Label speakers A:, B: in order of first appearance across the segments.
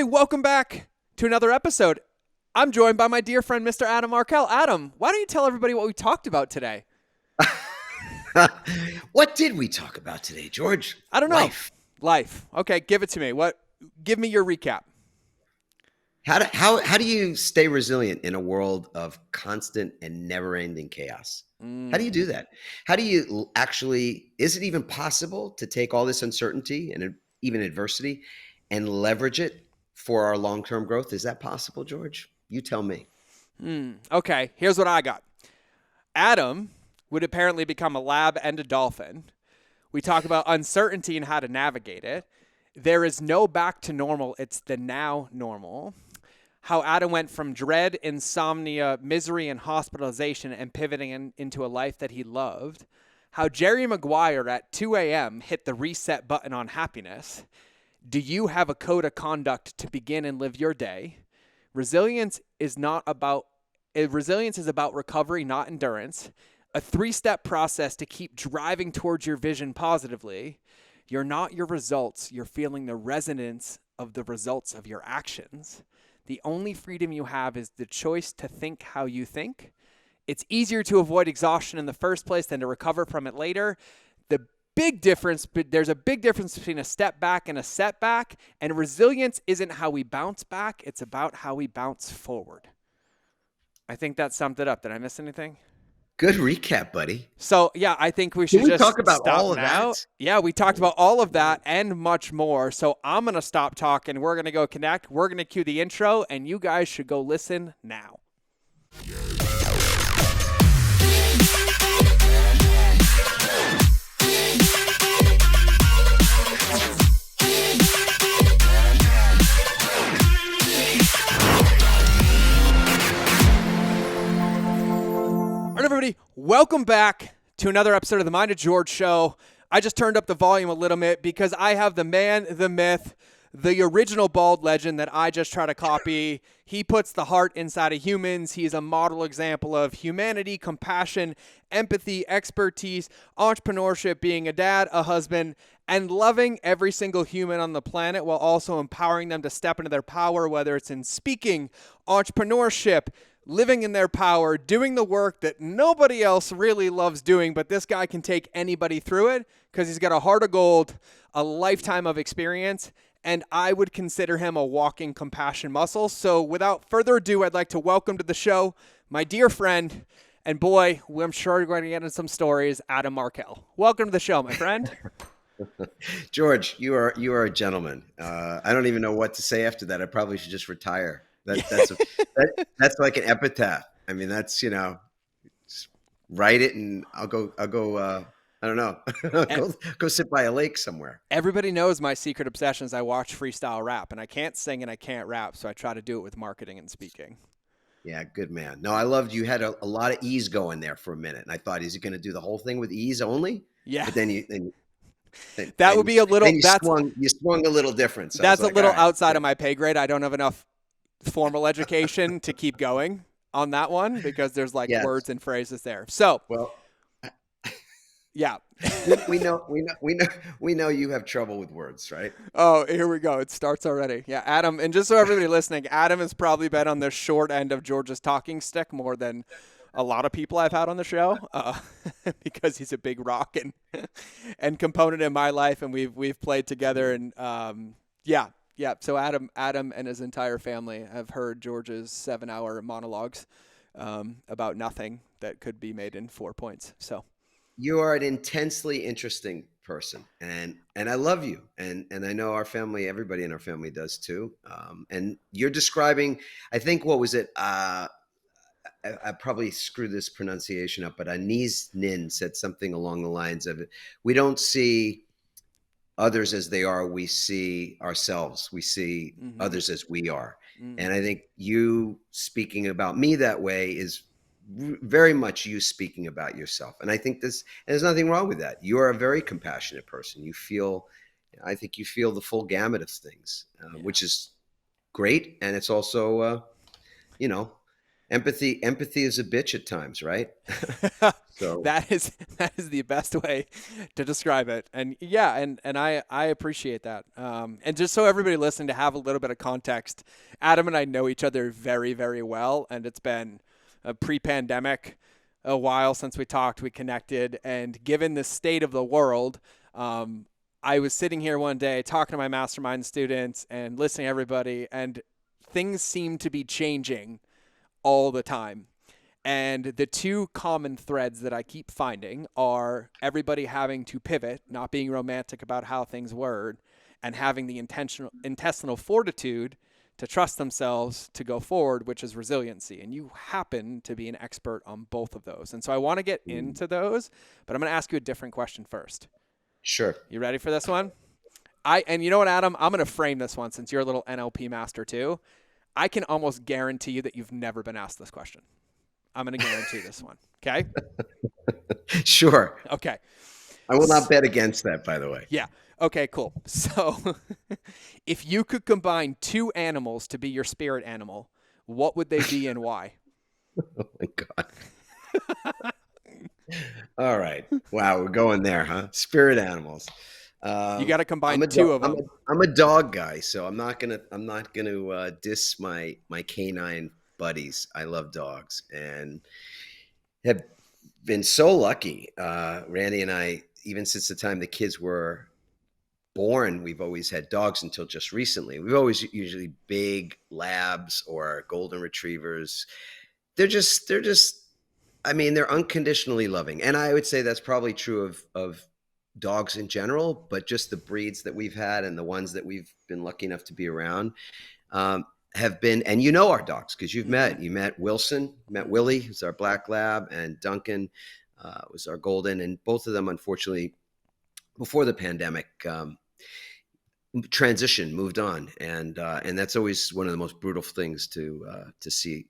A: everybody, welcome back to another episode. I'm joined by my dear friend, Mr. Adam Markel. Adam, why don't you tell everybody what we talked about today?
B: What did we talk about today, George?
A: I don't know. Life. Okay, give it to me. Give me your recap.
B: How do you stay resilient in a world of constant and never-ending chaos? How do you do that? How do you actually, is it even possible to take all this uncertainty and even adversity and leverage it for our long-term growth? Is that possible, George? You tell me.
A: Okay, here's what I got. Adam would apparently become a lab and a dolphin. We talk about uncertainty and how to navigate it. There is no back to normal. It's the now normal. How Adam went from dread, insomnia, misery, and hospitalization and pivoting into a life that he loved. How Jerry Maguire at 2 a.m. hit the reset button on happiness. Do you have a code of conduct to begin and live your day? Resilience is about recovery, not endurance. A 3-step process to keep driving towards your vision positively. You're not your results. You're feeling the resonance of the results of your actions. The only freedom you have is the choice to think how you think. It's easier to avoid exhaustion in the first place than to recover from it later. There's a big difference between a step back and a setback, and resilience isn't how we bounce back. It's about how we bounce forward. I think that summed it up. Did I miss anything?
B: Good recap, buddy.
A: So, yeah, I think we should
B: talk about
A: stop
B: all of
A: now.
B: that?
A: Yeah, we talked about all of that and much more. So I'm going to stop talking. We're going to go connect. We're going to cue the intro, and you guys should go listen now. All right, everybody, welcome back to another episode of the Mind of George show. I just turned up the volume a little bit because I have the man, the myth, the original bald legend that I just try to copy. He puts the heart inside of humans. He's a model example of humanity, compassion, empathy, expertise, entrepreneurship, being a dad, a husband, and loving every single human on the planet while also empowering them to step into their power, whether it's in speaking, entrepreneurship, living in their power, doing the work that nobody else really loves doing, but this guy can take anybody through it because he's got a heart of gold, a lifetime of experience, and I would consider him a walking compassion muscle. So without further ado, I'd like to welcome to the show my dear friend, and boy, I'm sure you're going to get into some stories, Adam Markel. Welcome to the show, my friend.
B: George, you are a gentleman. I don't even know what to say after that. I probably should just retire. That's like an epitaph. I mean, that's, just write it and I'll go, I don't know, go sit by a lake somewhere.
A: Everybody knows my secret obsession is I watch freestyle rap, and I can't sing and I can't rap. So I try to do it with marketing and speaking.
B: Yeah. Good man. No, I loved, you had a lot of ease going there for a minute. And I thought, is he going to do the whole thing with ease only?
A: Yeah.
B: But then
A: that would be a little,
B: you swung a little different. So
A: that's a little outside of my pay grade. I don't have enough formal education to keep going on that one because there's words and phrases there. So,
B: well,
A: yeah,
B: we know you have trouble with words, right?
A: Oh, here we go. It starts already. Yeah, Adam, and just so everybody listening, Adam has probably been on the short end of George's talking stick more than a lot of people I've had on the show because he's a big rock and component in my life, and we've played together, and yeah. So Adam and his entire family have heard George's 7-hour monologues about nothing that could be made in 4 points. So
B: you are an intensely interesting person, and I love you, and I know our family, everybody in our family does too. And you're describing, I think, what was it? I probably screw this pronunciation up, but Aniz Nin said something along the lines of, we don't see others as they are, we see ourselves. We see others as we are. And I think you speaking about me that way is very much you speaking about yourself. And I think there's nothing wrong with that. You are a very compassionate person. I think you feel the full gamut of things, which is great. And it's also, empathy is a bitch at times, right? So
A: that is the best way to describe it. And yeah, and I appreciate that. And just so everybody listening to have a little bit of context, Adam and I know each other very, very well, and it's been a pre-pandemic, a while since we talked, we connected, and given the state of the world, I was sitting here one day talking to my mastermind students and listening to everybody, and things seem to be changing all the time. And the two common threads that I keep finding are everybody having to pivot, not being romantic about how things were, and having the intestinal fortitude to trust themselves to go forward, which is resiliency. And you happen to be an expert on both of those. And so I want to get into those, but I'm going to ask you a different question first.
B: sure.
A: You ready for this one? And you know what, Adam? I'm going to frame this one since you're a little NLP master too. I can almost guarantee you that you've never been asked this question. I'm going to guarantee this one. Okay?
B: Sure.
A: Okay.
B: I will not bet against that, by the way.
A: Yeah. Okay, cool. So if you could combine two animals to be your spirit animal, what would they be and why?
B: Oh my God. All right. Wow, we're going there, huh? Spirit animals.
A: You got to combine
B: I'm a
A: two of them.
B: I'm a dog guy, so I'm not gonna diss my canine buddies. I love dogs and have been so lucky. Randy and I, even since the time the kids were born, we've always had dogs until just recently. We've always usually big labs or golden retrievers. They're just I mean, they're unconditionally loving. And I would say that's probably true of dogs in general, but just the breeds that we've had and the ones that we've been lucky enough to be around have been, and you know our dogs because you met Wilson, met Willie, who's our black lab, and Duncan was our golden. And both of them, unfortunately, before the pandemic, transition moved on, and that's always one of the most brutal things to see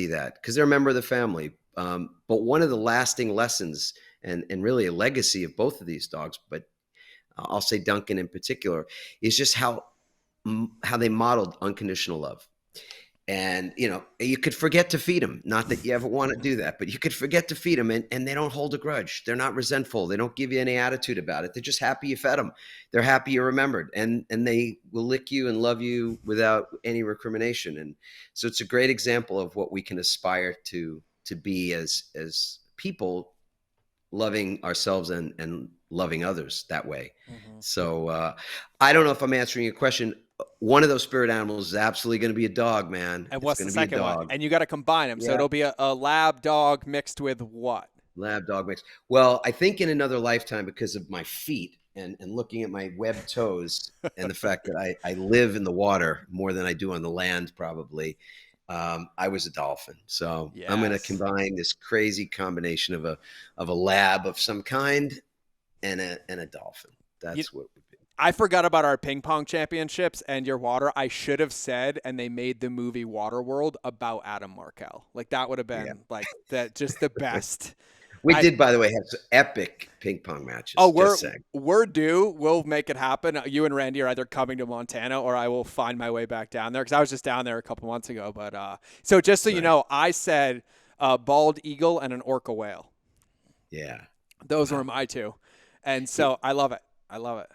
B: that because they're a member of the family. But one of the lasting lessons and really a legacy of both of these dogs, but I'll say Duncan in particular, is just how they modeled unconditional love. And, you could forget to feed them. Not that you ever want to do that, but you could forget to feed them and they don't hold a grudge. They're not resentful. They don't give you any attitude about it. They're just happy you fed them. They're happy you remembered and they will lick you and love you without any recrimination. And so it's a great example of what we can aspire to be as people, loving ourselves and loving others that way. Mm-hmm. So I don't know if I'm answering your question. One of those spirit animals is absolutely going to be a dog, man.
A: And what's the second one? And you got to combine them. Yeah. So it'll be a lab dog mixed with what?
B: Lab dog mix. Well, I think in another lifetime, because of my feet and looking at my webbed toes and the fact that I live in the water more than I do on the land, probably, I was a dolphin. So yes. I'm going to combine this crazy combination of a lab of some kind and a dolphin. That's what would be.
A: I forgot about our ping pong championships and your water. I should have said, and they made the movie Waterworld about Adam Markel. Like that would have been just the best.
B: We did, by the way, have some epic ping pong matches.
A: Oh, we're due. We'll make it happen. You and Randy are either coming to Montana or I will find my way back down there because I was just down there a couple months ago. But so just so you know, I said bald eagle and an orca whale.
B: Yeah.
A: Those were my two. And so I love it. I love it.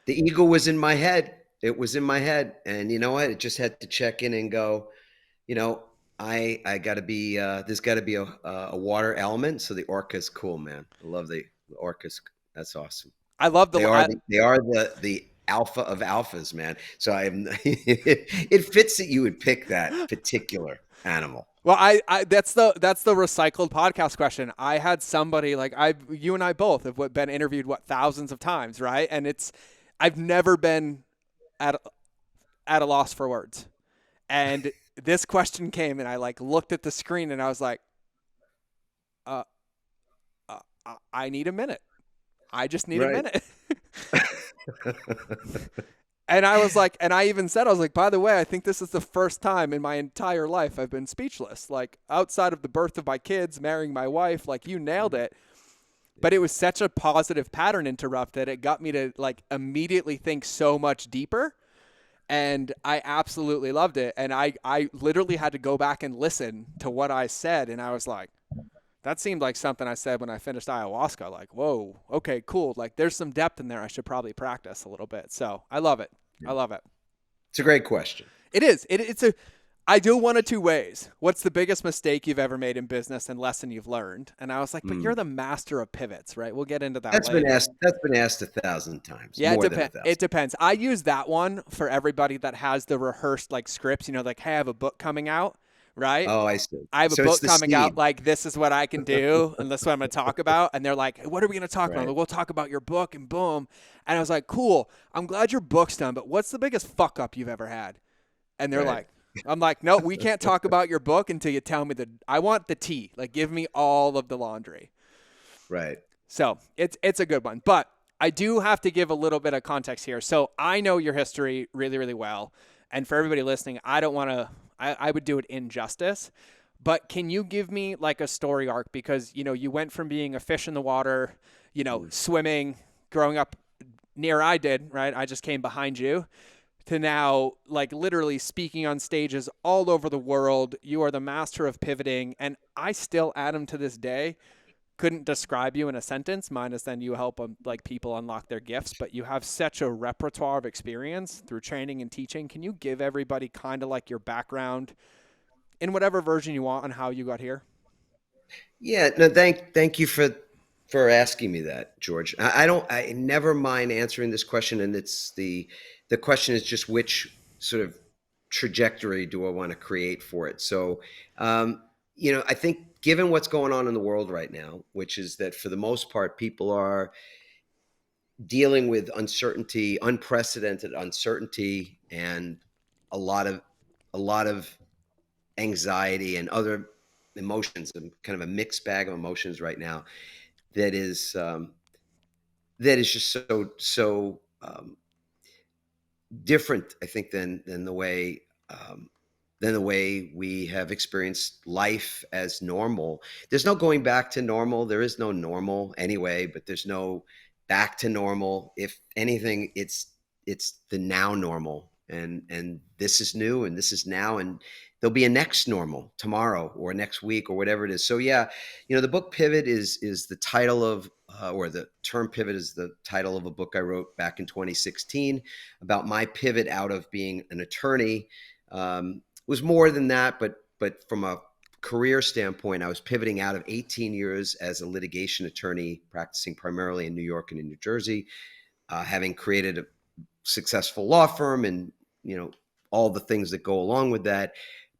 B: The eagle was in my head. It was in my head. And you know what? It just had to check in and go, I got to be, there's got to be a water element. So the orca is cool, man. I love the orcas. That's awesome.
A: I love
B: they are the alpha of alphas, man. So it fits that you would pick that particular animal.
A: Well, I that's the recycled podcast question. I had somebody you and I both have been interviewed thousands of times, right? And I've never been at a loss for words. And this question came and I looked at the screen and I was like, I need a minute. I just need a minute. And I was like, and I even said, I was like, by the way, I think this is the first time in my entire life I've been speechless. Like outside of the birth of my kids, marrying my wife, you nailed it. But it was such a positive pattern interrupt that it got me to immediately think so much deeper. And I absolutely loved it. And I literally had to go back and listen to what I said. And I was like, That seemed like something I said when I finished ayahuasca. Like, whoa, okay, cool. Like, there's some depth in there. I should probably practice a little bit. So I love it. I love it.
B: It's a great question.
A: It is. It's a. I do one of two ways. What's the biggest mistake you've ever made in business and lesson you've learned? And I was like, but you're
B: Mm.
A: the master of pivots, right? We'll get into that
B: That's been
A: later.
B: asked. That's been asked 1,000 times,
A: Yeah, it
B: more than
A: depends. It
B: 1,000.
A: depends. I use that one for everybody that has the rehearsed like scripts. You know, like, hey, I have a book coming out, right?
B: Oh, I see.
A: I have a
B: So it's
A: book
B: the
A: coming out.
B: seed,
A: Like, this is what I can do, and this is what I'm going to talk about. And they're like, what are we going to talk about? I'm
B: right?
A: like, we'll talk about your book, and boom. And I was like, cool. I'm glad your book's done, but what's the biggest fuck up you've ever had? And they're
B: Right.
A: like, I'm like, no, we can't talk about your book until you tell me I want the tea. Like, give me all of the laundry.
B: Right.
A: So it's a good one. But I do have to give a little bit of context here. So I know your history really, really well. And for everybody listening, I don't want to, I would do it injustice. But can you give me like a story arc? Because, you know, you went from being a fish in the water, you know,
B: Mm.
A: swimming, growing up near I did, right? I just came behind you to now like literally speaking on stages all over the world. You are the master of pivoting. And I still, Adam, to this day, couldn't describe you in a sentence, minus then you help like people unlock their gifts, but you have such a repertoire of experience through training and teaching. Can you give everybody kind of like your background in whatever version you want on how you got here?
B: Yeah. No. Thank you for asking me that, George. I don't. I never mind answering this question, and it's the question is just which sort of trajectory do I want to create for it. So, I think given what's going on in the world right now, which is that for the most part, people are dealing with uncertainty, unprecedented uncertainty, and a lot of a lot of anxiety and other emotions, and kind of a mixed bag of emotions right now. That is just so different, I think, um, than the way we have experienced life as normal. There's no going back to normal. There is no normal anyway, but there's no back to normal. If anything, it's the now normal, and this is new, and this is now, and there'll be a next normal tomorrow or next week or whatever it is. So yeah, the book Pivot is the title of or the term pivot is the title of a book I wrote back in 2016 about my pivot out of being an attorney. It was more than that, but from a career standpoint, I was pivoting out of 18 years as a litigation attorney, practicing primarily in New York and in New Jersey, having created a successful law firm, and all the things that go along with that,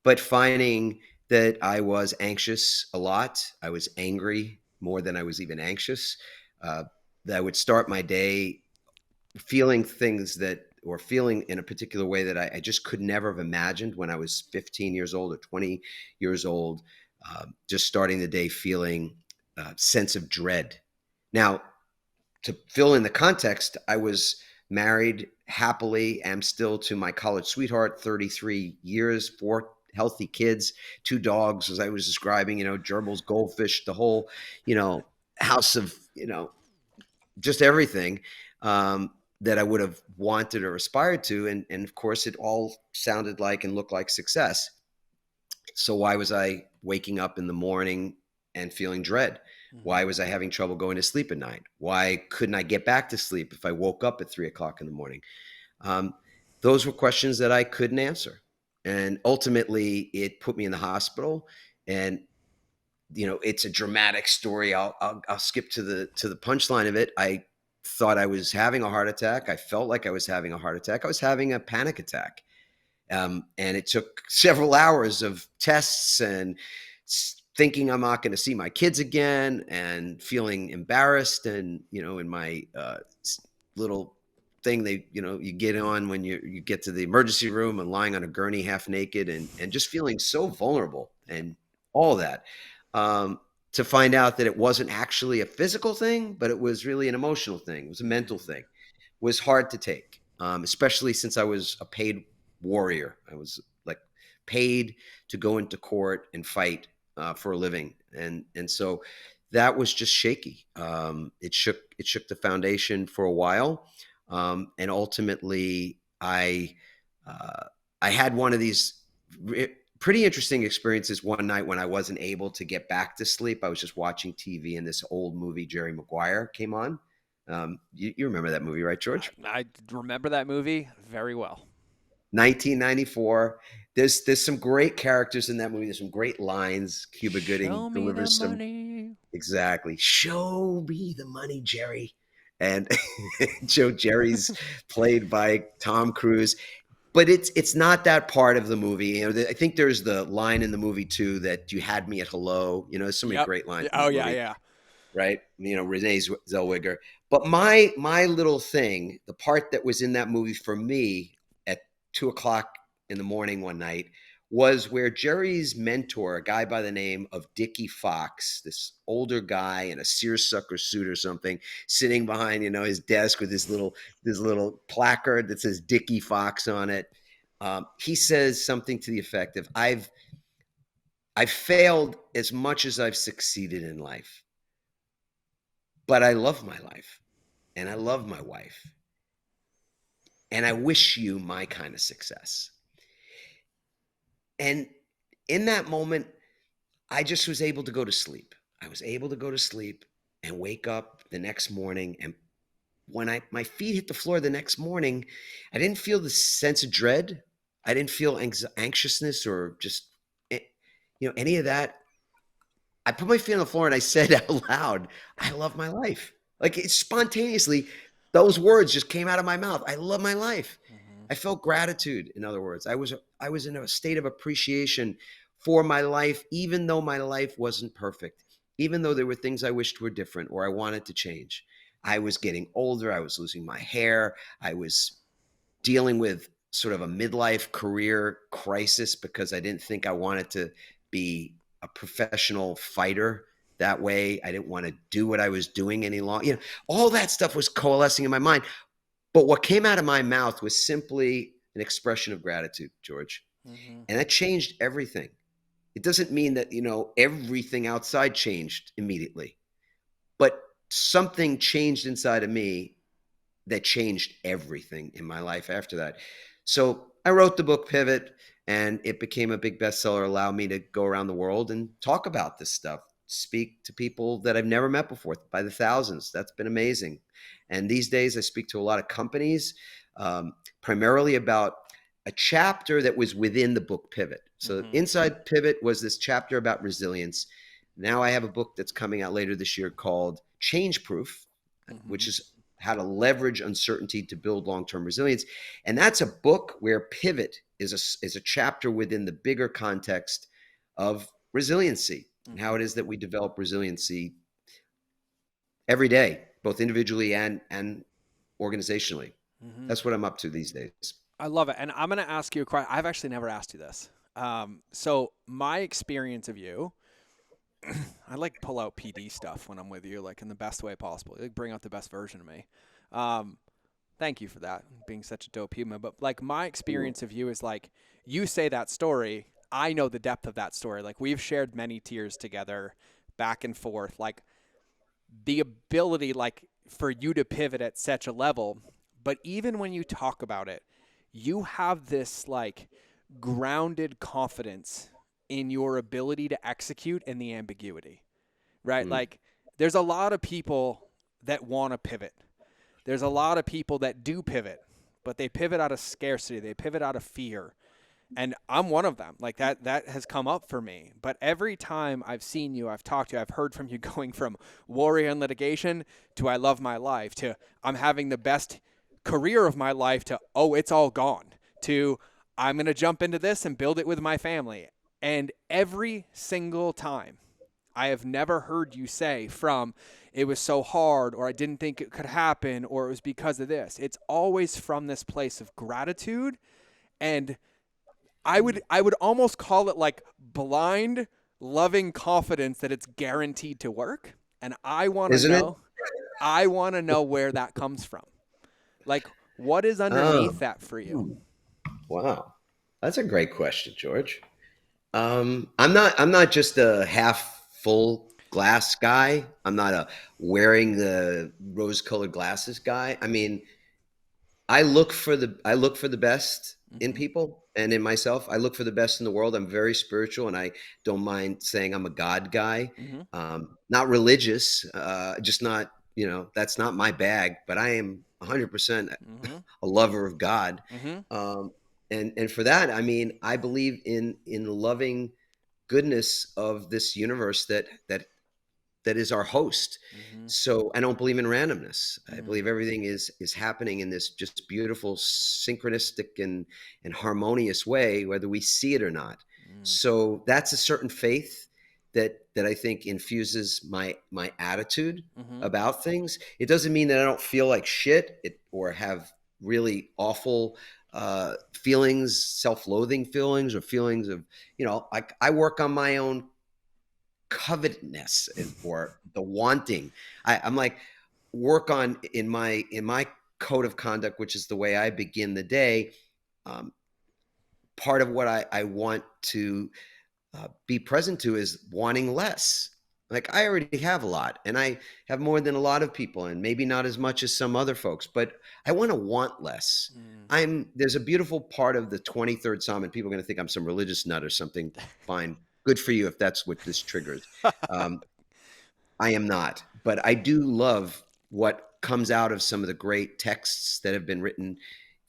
B: but finding that I was anxious a lot. I was angry more than I was even anxious. That I would start my day feeling things that, or feeling in a particular way that I just could never have imagined when I was 15 years old or 20 years old. Just starting the day feeling a sense of dread. Now, to fill in the context, I was married happily, am still to my college sweetheart, 33 years, 4 healthy kids, 2 dogs, as I was describing, gerbils, goldfish, the whole, house of, just everything that I would have wanted or aspired to. And of course, it all sounded like and looked like success. So why was I waking up in the morning and feeling dread?
A: Mm-hmm.
B: Why was I having trouble going to sleep at night? Why couldn't I get back to sleep if I woke up at 3 o'clock in the morning? Um, those were questions that I couldn't answer. And ultimately, it put me in the hospital. And it's a dramatic story. I'll skip to the punchline of it. I thought I was having a heart attack. I felt like I was having a heart attack. I was having a panic attack. And it took several hours of tests and thinking I'm not going to see my kids again, and feeling embarrassed. And, in my little thing you get on when you get to the emergency room, and lying on a gurney half naked, and just feeling so vulnerable and all that. To find out that it wasn't actually a physical thing, but it was really an emotional thing. It was a mental thing. Was hard to take, especially since I was a paid warrior. I was like paid to go into court and fight for a living, and so that was just shaky. It shook the foundation for a while, and ultimately I had one of these pretty interesting experiences one night when I wasn't able to get back to sleep. I was just watching TV and this old movie, Jerry Maguire, came on. You remember that movie, right, George?
A: I remember that movie very well.
B: 1994. There's some great characters in that movie. There's some great lines. Cuba Gooding
A: Show me the
B: delivers some.
A: money.
B: Exactly. Show me the money, Jerry. And Joe Jerry's played by Tom Cruise. But it's not that part of the movie. I think there's the line in the movie too that you had me at hello. There's so many
A: Yep.
B: great lines in
A: Oh
B: that
A: yeah,
B: movie,
A: yeah.
B: right? Renee Zellweger. But my little thing, the part that was in that movie for me at 2 o'clock in the morning one night, was where Jerry's mentor, a guy by the name of Dickie Fox, this older guy in a seersucker suit or something, sitting behind his desk with this little placard that says Dickie Fox on it. He says something to the effect of, I've failed as much as I've succeeded in life, but I love my life and I love my wife, and I wish you my kind of success. And in that moment, I just was able to go to sleep. I was able to go to sleep and wake up the next morning. And when my feet hit the floor the next morning, I didn't feel the sense of dread. I didn't feel anxiousness or just any of that. I put my feet on the floor and I said out loud, I love my life. Like, it spontaneously, those words just came out of my mouth. I love my life.
A: Mm-hmm.
B: I felt gratitude. In other words, I was in a state of appreciation for my life, even though my life wasn't perfect, even though there were things I wished were different or I wanted to change. I was getting older. I was losing my hair. I was dealing with sort of a midlife career crisis because I didn't think I wanted to be a professional fighter that way. I didn't want to do what I was doing any longer. All that stuff was coalescing in my mind. But what came out of my mouth was simply an expression of gratitude, George.
A: Mm-hmm.
B: And that changed everything. It doesn't mean that, everything outside changed immediately, but something changed inside of me that changed everything in my life after that. So I wrote the book Pivot, and it became a big bestseller, allowed me to go around the world and talk about this stuff, speak to people that I've never met before by the thousands. That's been amazing. And these days I speak to a lot of companies, primarily about a chapter that was within the book Pivot. So
A: Mm-hmm.
B: inside Pivot was this chapter about resilience. Now I have a book that's coming out later this year called Change Proof,
A: Mm-hmm.
B: which is how to leverage uncertainty to build long-term resilience. And that's a book where Pivot is a chapter within the bigger context of resiliency and how it is that we develop resiliency every day, both individually and organizationally.
A: Mm-hmm.
B: That's what I'm up to these days.
A: I love it. And I'm going to ask you a question. I've actually never asked you this. So my experience of you, I like pull out PD stuff when I'm with you, like in the best way possible. Like bring out the best version of me. Um, Thank you for that, being such a dope human. But like my experience of you is like you say that story, I know the depth of that story. Like we've shared many tears together, back and forth. Like the ability, like for you to pivot at such a level. But even when you talk about it, you have this like grounded confidence in your ability to execute in the ambiguity, right?
B: Mm.
A: Like there's a lot of people that want to pivot. There's a lot of people that do pivot, but they pivot out of scarcity. They pivot out of fear. And I'm one of them. Like that has come up for me. But every time I've seen you, I've talked to you, I've heard from you going from warrior and litigation to I love my life to I'm having the best career of my life to oh, it's all gone to I'm going to jump into this and build it with my family. And every single time I have never heard you say from it was so hard or I didn't think it could happen or it was because of this. It's always from this place of gratitude, and I would almost call it like blind loving confidence that it's guaranteed to work. And
B: Isn't it?
A: I want to know where that comes from. Like what is
B: Oh,
A: underneath that for you?
B: wow. That's a great question, George. I'm not just a half full glass guy. I'm not a wearing the rose colored glasses guy. I mean, I look for the best in
A: Mm-hmm.
B: people and in myself. I look for the best in the world. I'm very spiritual, and I don't mind saying I'm a God guy.
A: Mm-hmm.
B: Not religious, just not, that's not my bag, but I am 100%
A: Mm-hmm.
B: a lover of God.
A: Mm-hmm.
B: Um, and for that, I mean, I believe in the loving goodness of this universe that is our host.
A: Mm-hmm.
B: So I don't believe in randomness. I
A: Mm-hmm.
B: believe everything is happening in this just beautiful, synchronistic and harmonious way, whether we see it or not. So that's a certain faith that I think infuses my attitude
A: Mm-hmm.
B: about things. It doesn't mean that I don't feel like shit or have really awful feelings, self-loathing feelings, or feelings of, I work on my own covetousness or the wanting. I'm like, work on in my code of conduct, which is the way I begin the day. Um, Part of what I want to be present to is wanting less. Like, I already have a lot, and I have more than a lot of people, and maybe not as much as some other folks, but I want to want less.
A: Mm-hmm.
B: There's a beautiful part of the 23rd Psalm, and people are going to think I'm some religious nut or something. Fine. Good for you if that's what this triggers. Um, I am not, but I do love what comes out of some of the great texts that have been written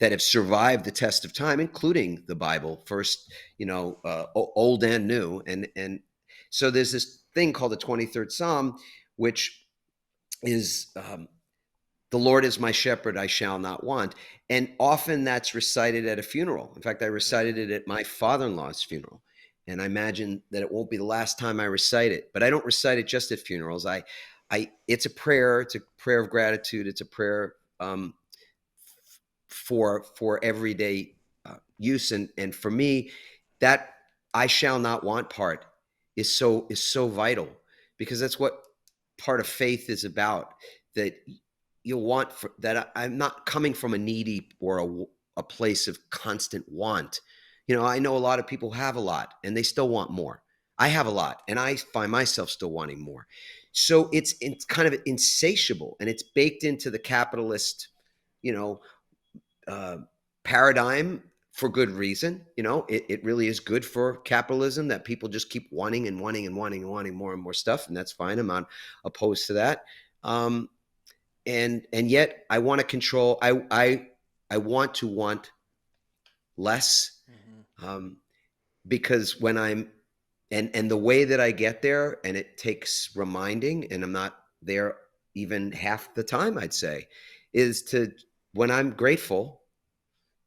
B: that have survived the test of time, including the Bible, first, old and new. And so there's this thing called the 23rd Psalm, which is the Lord is my shepherd, I shall not want. And often that's recited at a funeral. In fact, I recited it at my father-in-law's funeral. And I imagine that it won't be the last time I recite it. But I don't recite it just at funerals. It's a prayer. It's a prayer of gratitude. It's a prayer for everyday use. And for me, that I shall not want part is so vital, because that's what part of faith is about. That you'll want that. I'm not coming from a needy or a place of constant want. I know a lot of people have a lot and they still want more. I have a lot and I find myself still wanting more. So it's kind of insatiable, and it's baked into the capitalist, you know, uh, paradigm, for good reason. It really is good for capitalism that people just keep wanting and wanting and wanting and wanting more and more stuff, and that's fine. I'm not opposed to that. Um, and yet I want to control. I want to want less,
A: Mm-hmm.
B: um, because when I'm and the way that I get there, and it takes reminding, and I'm not there even half the time, I'd say, is to when I'm grateful,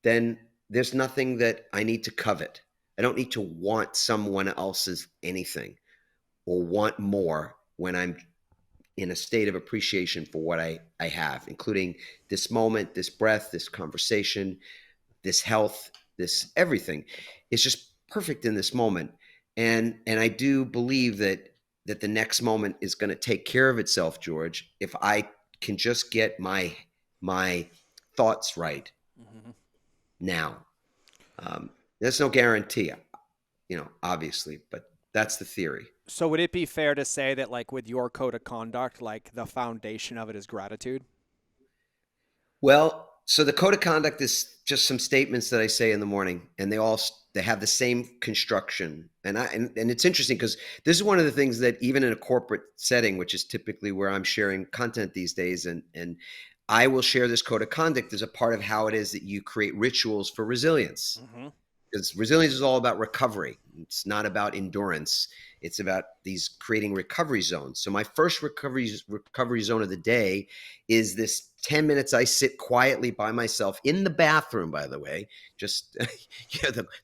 B: then there's nothing that I need to covet. I don't need to want someone else's anything or want more when I'm in a state of appreciation for what I have, including this moment, this breath, this conversation, this health, this everything. It's just perfect in this moment. And I do believe that the next moment is going to take care of itself, George, if I can just get my thoughts right
A: Mm-hmm.
B: now. There's no guarantee, obviously, but that's the theory.
A: So would it be fair to say that, like, with your code of conduct, like the foundation of it is gratitude?
B: Well, so the code of conduct is just some statements that I say in the morning, and they have the same construction. And it's interesting because this is one of the things that, even in a corporate setting, which is typically where I'm sharing content these days, and I will share this code of conduct as a part of how it is that you create rituals for resilience,
A: Mm-hmm.
B: because resilience is all about recovery. It's not about endurance. It's about these creating recovery zones. So my first recovery zone of the day is this 10 minutes I sit quietly by myself in the bathroom, by the way, just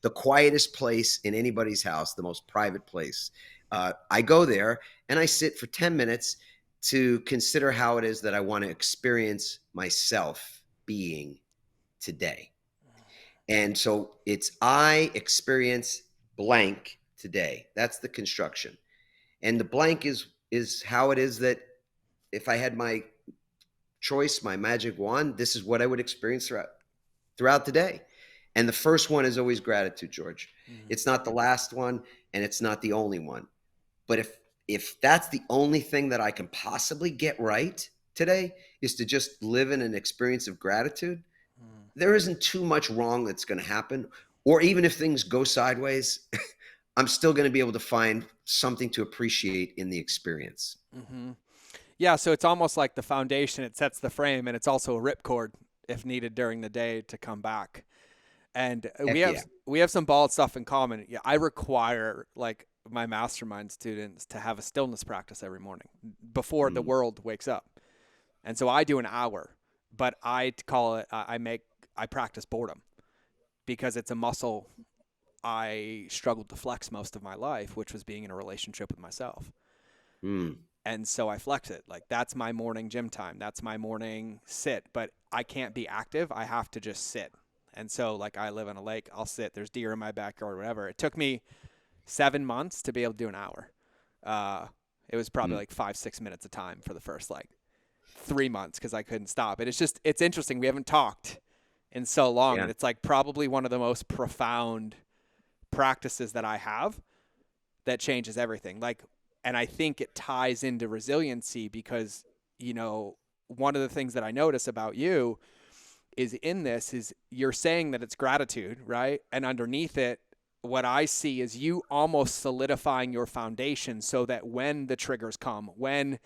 B: the quietest place in anybody's house, the most private place. I go there and I sit for 10 minutes to consider how it is that I want to experience myself being today. And so it's I experience blank today. That's the construction. And the blank is how it is that, if I had my choice, my magic wand, this is what I would experience throughout the day. And the first one is always gratitude, George.
A: Mm-hmm.
B: It's not the last one, and it's not the only one. But if that's the only thing that I can possibly get right today, is to just live in an experience of gratitude, there isn't too much wrong that's going to happen. Or even if things go sideways, I'm still going to be able to find something to appreciate in the experience.
A: Hmm. Yeah, so it's almost like the foundation, it sets the frame, and it's also a ripcord if needed during the day to come back. And
B: Heck yeah.
A: we have some bald stuff in common. Yeah, I require like my mastermind students to have a stillness practice every morning before the
B: Mm,
A: world wakes up. And so I do an hour, but I call it I practice boredom because it's a muscle I struggled to flex most of my life, which was being in a relationship with myself.
B: mm,
A: And so I flex it. Like that's my morning gym time. That's my morning sit, but I can't be active. I have to just sit. And so like I live on a lake, I'll sit. There's deer in my backyard or whatever. It took me 7 months to be able to do an hour. Uh, it was probably
B: mm.
A: like 5, 6 minutes of time for the first like 3 months because I couldn't stop. And it's interesting. We haven't talked in so long, and
B: Yeah.
A: it's like probably one of the most profound practices that I have that changes everything. Like, and I think it ties into resiliency because, you know, one of the things that I notice about you is in this is you're saying that it's gratitude, right? And underneath it, what I see is you almost solidifying your foundation so that when the triggers come, when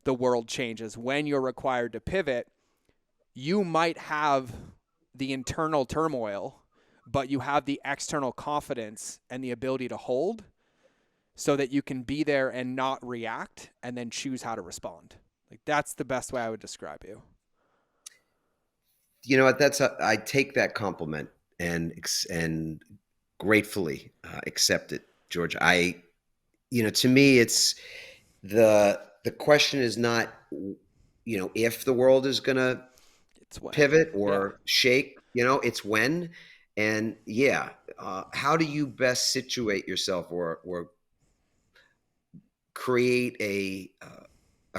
A: the world changes, when you're required to pivot, you might have the internal turmoil, but you have the external confidence and the ability to hold so that you can be there and not react and then choose how to respond. Like that's the best way I would describe you.
B: You know what? I take that compliment and gratefully accept it, George. To me, it's the question is not, if the world is going to
A: It's when.
B: pivot
A: Yeah.
B: or shake, it's when. And yeah, how do you best situate yourself or create a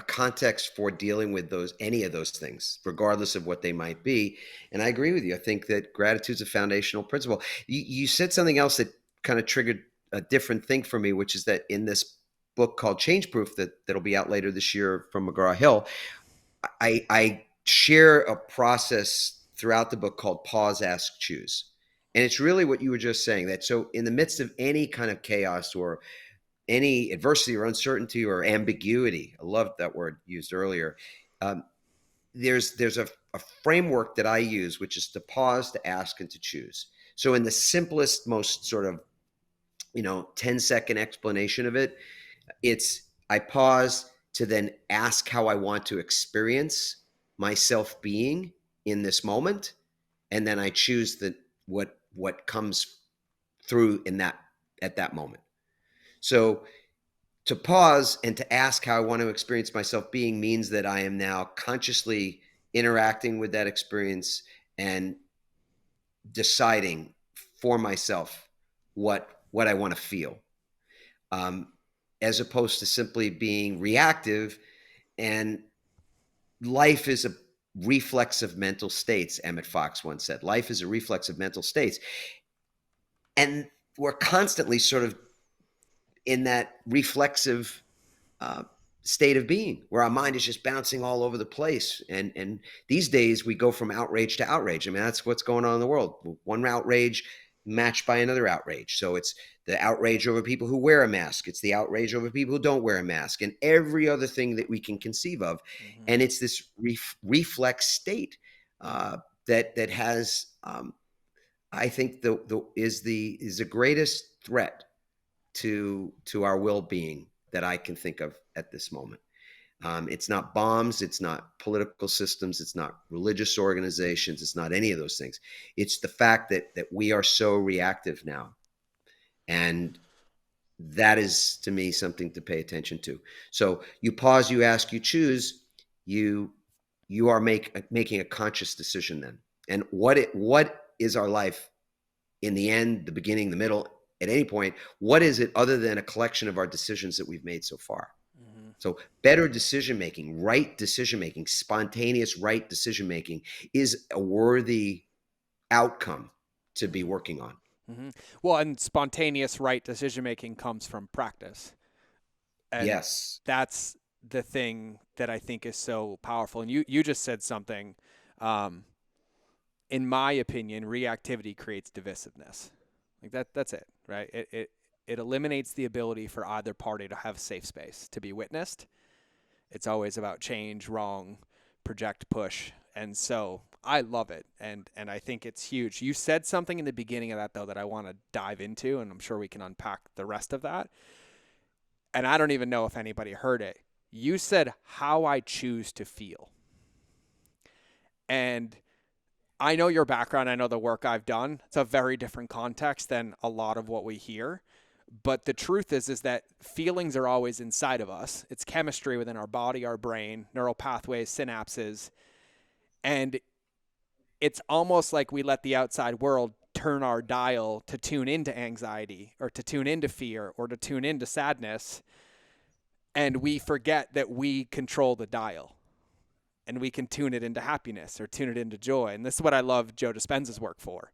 B: context for dealing with any of those things, regardless of what they might be? And I agree with you. I think that gratitude is a foundational principle. You said something else that kind of triggered a different thing for me, which is that in this book called Change Proof that'll be out later this year from McGraw Hill, I share a process throughout the book called pause, ask, choose. And it's really what you were just saying, that so in the midst of any kind of chaos or any adversity or uncertainty or ambiguity, I loved that word used earlier, um, there's a framework that I use, which is to pause, to ask, and to choose. So in the simplest, most sort of 10-second explanation of it, it's I pause to then ask how I want to experience myself being in this moment, and then I choose what comes through in that at that moment. So to pause and to ask how I want to experience myself being means that I am now consciously interacting with that experience and deciding for myself what I want to feel, um, as opposed to simply being reactive. And life is a reflex of mental states. Emmett Fox once said, "Life is a reflex of mental states," and we're constantly sort of in that reflexive uh, state of being where our mind is just bouncing all over the place. And these days we go from outrage to outrage. I mean, that's what's going on in the world. One outrage matched by another outrage. So it's the outrage over people who wear a mask. It's the outrage over people who don't wear a mask, and every other thing that we can conceive of.
A: Mm-hmm.
B: And it's this reflex state that has, I think, the greatest threat to our well-being that I can think of at this moment. It's not bombs, it's not political systems, it's not religious organizations, it's not any of those things. It's the fact that we are so reactive now, and that is to me something to pay attention to. So you pause, you ask, you choose. You are making a conscious decision then. And what is our life in the end, the beginning, the middle, at any point? What is it other than a collection of our decisions that we've made so far?
A: Mm-hmm.
B: So better decision making, right decision making, spontaneous right decision making is a worthy outcome to be
A: Mm-hmm.
B: working on.
A: Mm-hmm. Well, and spontaneous right decision making comes from practice. And
B: Yes.
A: that's the thing that I think is so powerful. And you just said something um, in my opinion, reactivity creates divisiveness. Like that's it, right? It eliminates the ability for either party to have safe space to be witnessed. It's always about change, wrong, project, push. And so I love it. And I think it's huge. You said something in the beginning of that though that I want to dive into, and I'm sure we can unpack the rest of that. And I don't even know if anybody heard it. You said how I choose to feel. And I know your background, I know the work I've done. It's a very different context than a lot of what we hear. But the truth is that feelings are always inside of us. It's chemistry within our body, our brain, neural pathways, synapses. And it's almost like we let the outside world turn our dial to tune into anxiety or to tune into fear or to tune into sadness. And we forget that we control the dial and we can tune it into happiness or tune it into joy. And this is what I love Joe Dispenza's work for.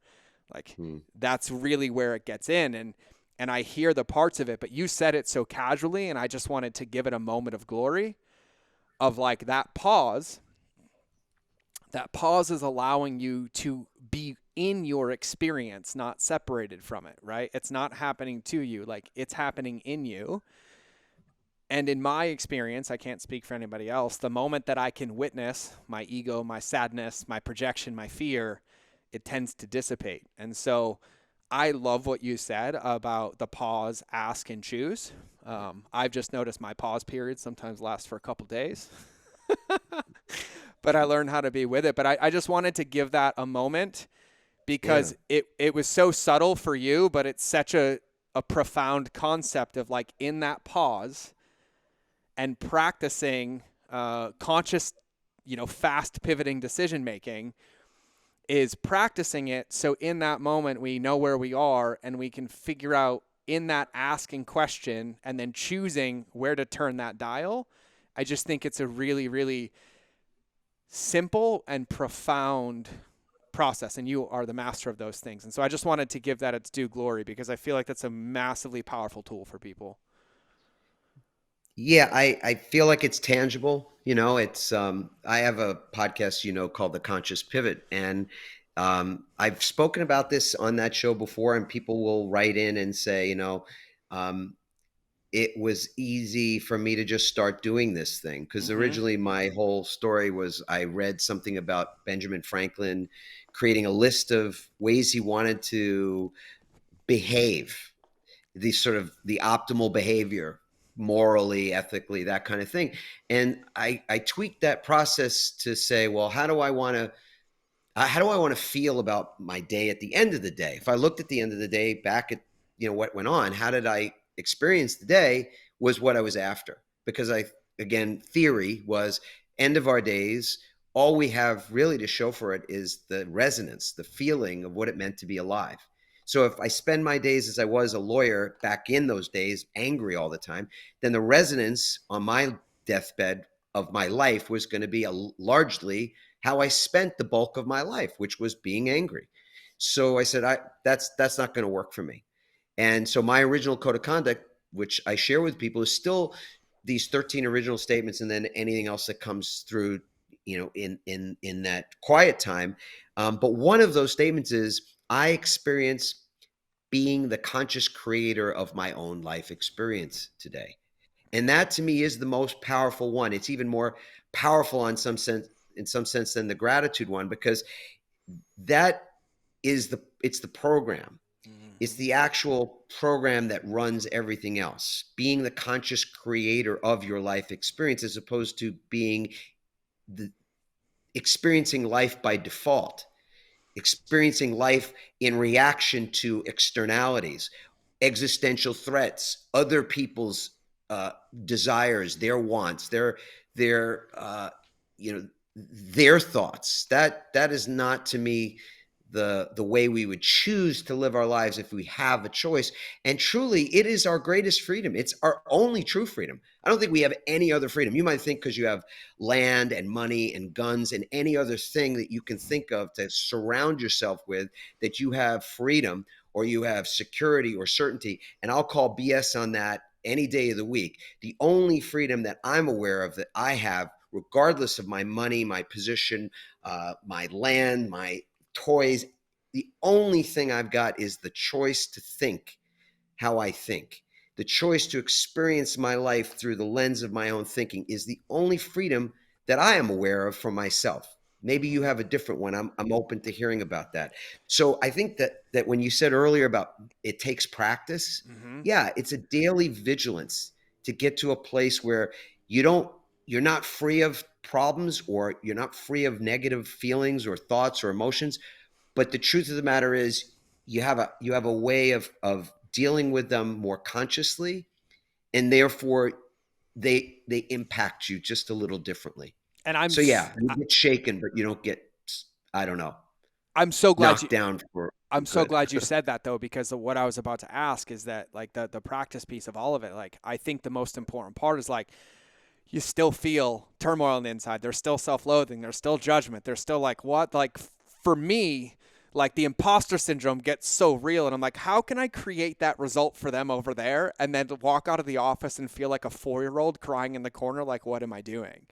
A: Like that's really where it gets in. And I hear the parts of it, but you said it so casually, and I just wanted to give it a moment of glory of like that pause. That pause is allowing you to be in your experience, not separated from it, right? It's not happening to you, like it's happening in you. And in my experience, I can't speak for anybody else, the moment that I can witness my ego, my sadness, my projection, my fear, it tends to dissipate. And so I love what you said about the pause, ask, and choose. I've just noticed my pause periods sometimes last for a couple days, but I learned how to be with it. But I just wanted to give that a moment because it was so subtle for you, but it's such a profound concept of like in that pause and practicing conscious, fast pivoting decision making is practicing it. So in that moment, we know where we are and we can figure out in that asking question and then choosing where to turn that dial. I just think it's a really, really simple and profound process, and you are the master of those things. And so I just wanted to give that its due glory because I feel like that's a massively powerful tool for people.
B: Yeah, I feel like it's tangible. It's I have a podcast, called The Conscious Pivot. And I've spoken about this on that show before, and people will write in and say, um, it was easy for me to just start doing this thing. Because originally my whole story was I read something about Benjamin Franklin creating a list of ways he wanted to behave, the optimal behavior, morally, ethically, that kind of thing. And I tweaked that process to say, well, how do I want to feel about my day at the end of the day? If I looked at the end of the day back at what went on, how did I experience the day was what I was after. Because again, theory was end of our days, all we have really to show for it is the resonance, the feeling of what it meant to be alive. So if I spend my days as I was a lawyer back in those days, angry all the time, then the resonance on my deathbed of my life was going to be largely how I spent the bulk of my life, which was being angry. So I said, that's not going to work for me. And so my original code of conduct, which I share with people, is still these 13 original statements, and then anything else that comes through, in that quiet time. But one of those statements is I experience being the conscious creator of my own life experience today. And that to me is the most powerful one. It's even more powerful in some sense than the gratitude one, because that is it's the program. It's the actual program that runs everything else. Being the conscious creator of your life experience, as opposed to being experiencing life by default, experiencing life in reaction to externalities, existential threats, other people's desires, their wants, their their thoughts. That is not, to me, the way we would choose to live our lives if we have a choice. And truly, it is our greatest freedom. It's our only true freedom. I don't think we have any other freedom. You might think because you have land and money and guns and any other thing that you can think of to surround yourself with, that you have freedom or you have security or certainty. And I'll call BS on that any day of the week. The only freedom that I'm aware of that I have, regardless of my money, my position, my land, my toys. The only thing I've got is the choice to think how I think. The choice to experience my life through the lens of my own thinking is the only freedom that I am aware of for myself. Maybe you have a different one. I'm open to hearing about that. So I think that when you said earlier about it takes practice,
A: Mm-hmm.
B: yeah, it's a daily vigilance to get to a place where you don't you're not free of problems, or you're not free of negative feelings or thoughts or emotions. But the truth of the matter is, you have a way of dealing with them more consciously, and therefore they impact you just a little differently.
A: And
B: So yeah, you get shaken, but you don't get, I don't know,
A: I'm so glad you
B: knocked down for
A: I'm so
B: good.
A: glad you said that though, because what I was about to ask is that like the practice piece of all of it, like I think the most important part is like you still feel turmoil on the inside. There's still self-loathing. There's still judgment. There's still like what? Like for me, like the imposter syndrome gets so real, and I'm like, how can I create that result for them over there, and then to walk out of the office and feel like a 4-year-old crying in the corner, like what am I doing?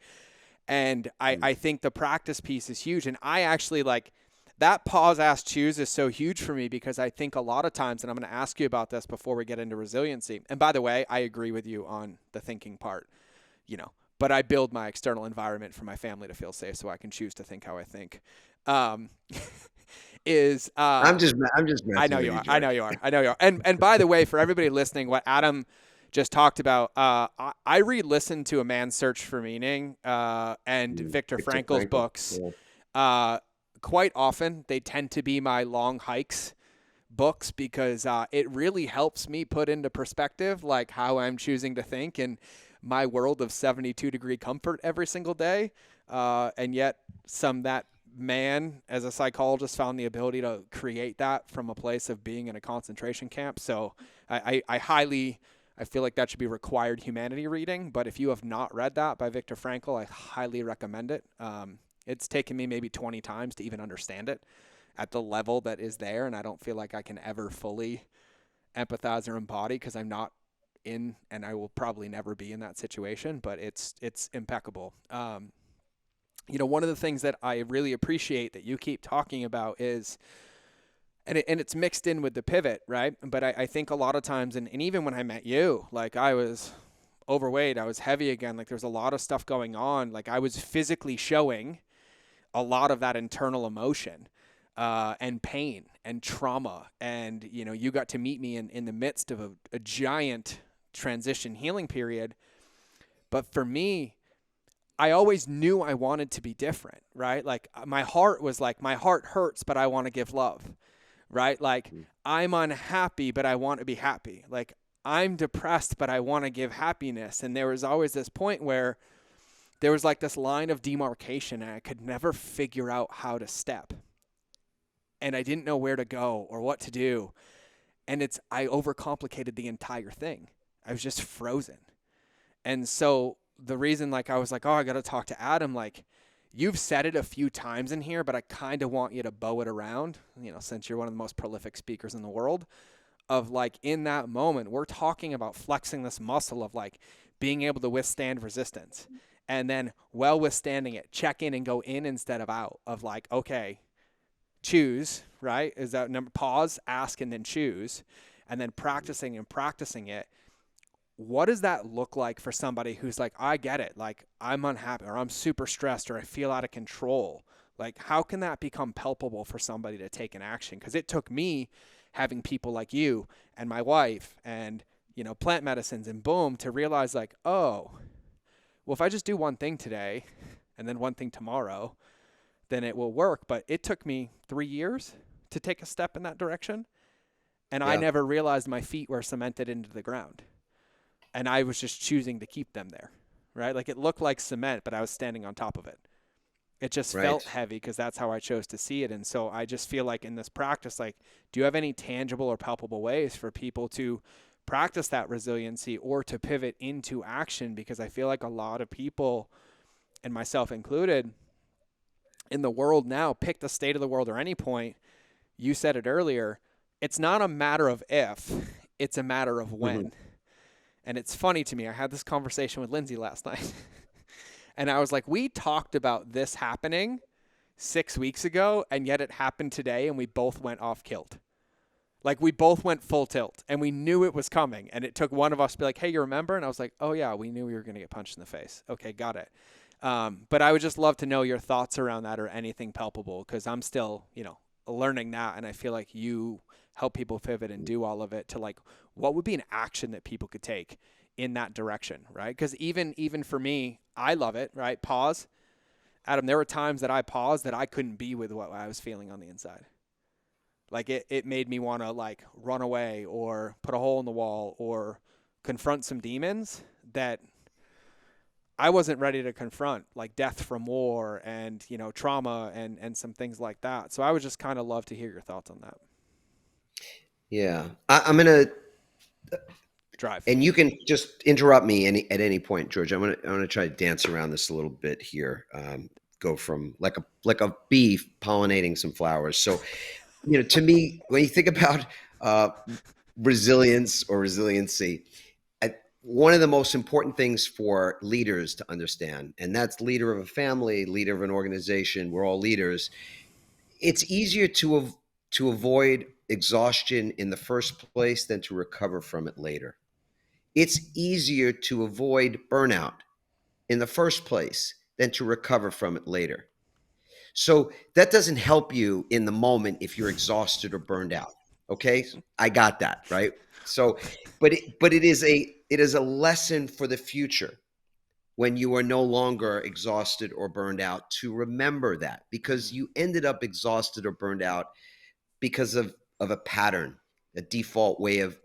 A: And I think the practice piece is huge, and I actually like that pause, ask, choose is so huge for me because I think a lot of times, and I'm going to ask you about this before we get into resiliency. And by the way, I agree with you on the thinking part. But I build my external environment for my family to feel safe so I can choose to think how I think. Um, is
B: I'm just
A: I
B: messing
A: know
B: with
A: you
B: you,
A: are. I know
B: George.
A: you are. I know you are. And by the way, for everybody listening, what Adam just talked about, I re-listened to A Man's Search for Meaning and Viktor
B: Viktor
A: Frankl's
B: Frankl.
A: books.
B: Yeah.
A: Quite often, they tend to be my long hikes books because it really helps me put into perspective like how I'm choosing to think in my world of 72-degree comfort every single day. And yet that man as a psychologist found the ability to create that from a place of being in a concentration camp. So I feel like that should be required humanity reading. But if you have not read that by Viktor Frankl, I highly recommend it. It's taken me maybe 20 times to even understand it at the level that is there, and I don't feel like I can ever fully empathize or embody because I'm not in, and I will probably never be in that situation. But it's impeccable. One of the things that I really appreciate that you keep talking about is, and it's mixed in with the pivot, right? But I think a lot of times, and even when I met you, like I was overweight, I was heavy again, like there's a lot of stuff going on. Like I was physically showing a lot of that internal emotion and pain and trauma. And, you got to meet me in the midst of a giant transition healing period. But for me, I always knew I wanted to be different, right? Like my heart was like, my heart hurts, but I want to give love, right? Like I'm unhappy, but I want to be happy. Like I'm depressed, but I want to give happiness. And there was always this point where there was like this line of demarcation and I could never figure out how to step. And I didn't know where to go or what to do. And I overcomplicated the entire thing. I was just frozen. And so the reason like I was like, oh, I got to talk to Adam, like you've said it a few times in here, but I kind of want you to bow it around, since you're one of the most prolific speakers in the world, of like in that moment, we're talking about flexing this muscle of like being able to withstand resistance. And then while withstanding it, check in and go in instead of out of like, okay, choose, right? Is that number, pause, ask, and then choose, and then practicing it. What does that look like for somebody who's like, I get it. Like I'm unhappy or I'm super stressed or I feel out of control. Like how can that become palpable for somebody to take an action? Because it took me having people like you and my wife and, plant medicines and boom, to realize like, oh, well, if I just do one thing today and then one thing tomorrow, then it will work. But it took me 3 years to take a step in that direction. And I
B: Yeah.
A: never realized my feet were cemented into the ground. And I was just choosing to keep them there, right? Like it looked like cement, but I was standing on top of it. It just
B: Right.
A: felt heavy because that's how I chose to see it. And so I just feel like in this practice, like, do you have any tangible or palpable ways for people to practice that resiliency or to pivot into action? Because I feel like a lot of people, and myself included, in the world now, pick the state of the world or any point, you said it earlier, it's not a matter of if, it's a matter of when. And it's funny to me, I had this conversation with Lindsay last night. And I was like, we talked about this happening 6 weeks ago, and yet it happened today, and we both went off kilt. Like we both went full tilt, and we knew it was coming, and it took one of us to be like, "Hey, you remember?" And I was like, "Oh yeah, we knew we were going to get punched in the face." Okay, got it. But I would just love to know your thoughts around that or anything palpable, because I'm still, learning that, and I feel like you help people pivot and do all of it to like what would be an action that people could take in that direction, right? Because even for me, I love it, right? Pause. Adam, there were times that I paused that I couldn't be with what I was feeling on the inside. Like it made me want to like run away or put a hole in the wall or confront some demons that I wasn't ready to confront, like death from war and, trauma and some things like that. So I would just kind of love to hear your thoughts on that.
B: Yeah. I'm going to,
A: Drive.
B: and you can just interrupt me at any point, George. I'm gonna try to dance around this a little bit here. Go from like a bee pollinating some flowers. So, to me, when you think about resilience or resiliency, one of the most important things for leaders to understand, and that's leader of a family, leader of an organization. We're all leaders. It's easier to avoid exhaustion in the first place than to recover from it later. It's easier to avoid burnout in the first place than to recover from it later. So that doesn't help you in the moment if you're exhausted or burned out. Okay, I got that, right? So, but it is a lesson for the future when you are no longer exhausted or burned out to remember that, because you ended up exhausted or burned out because of a pattern, a default way of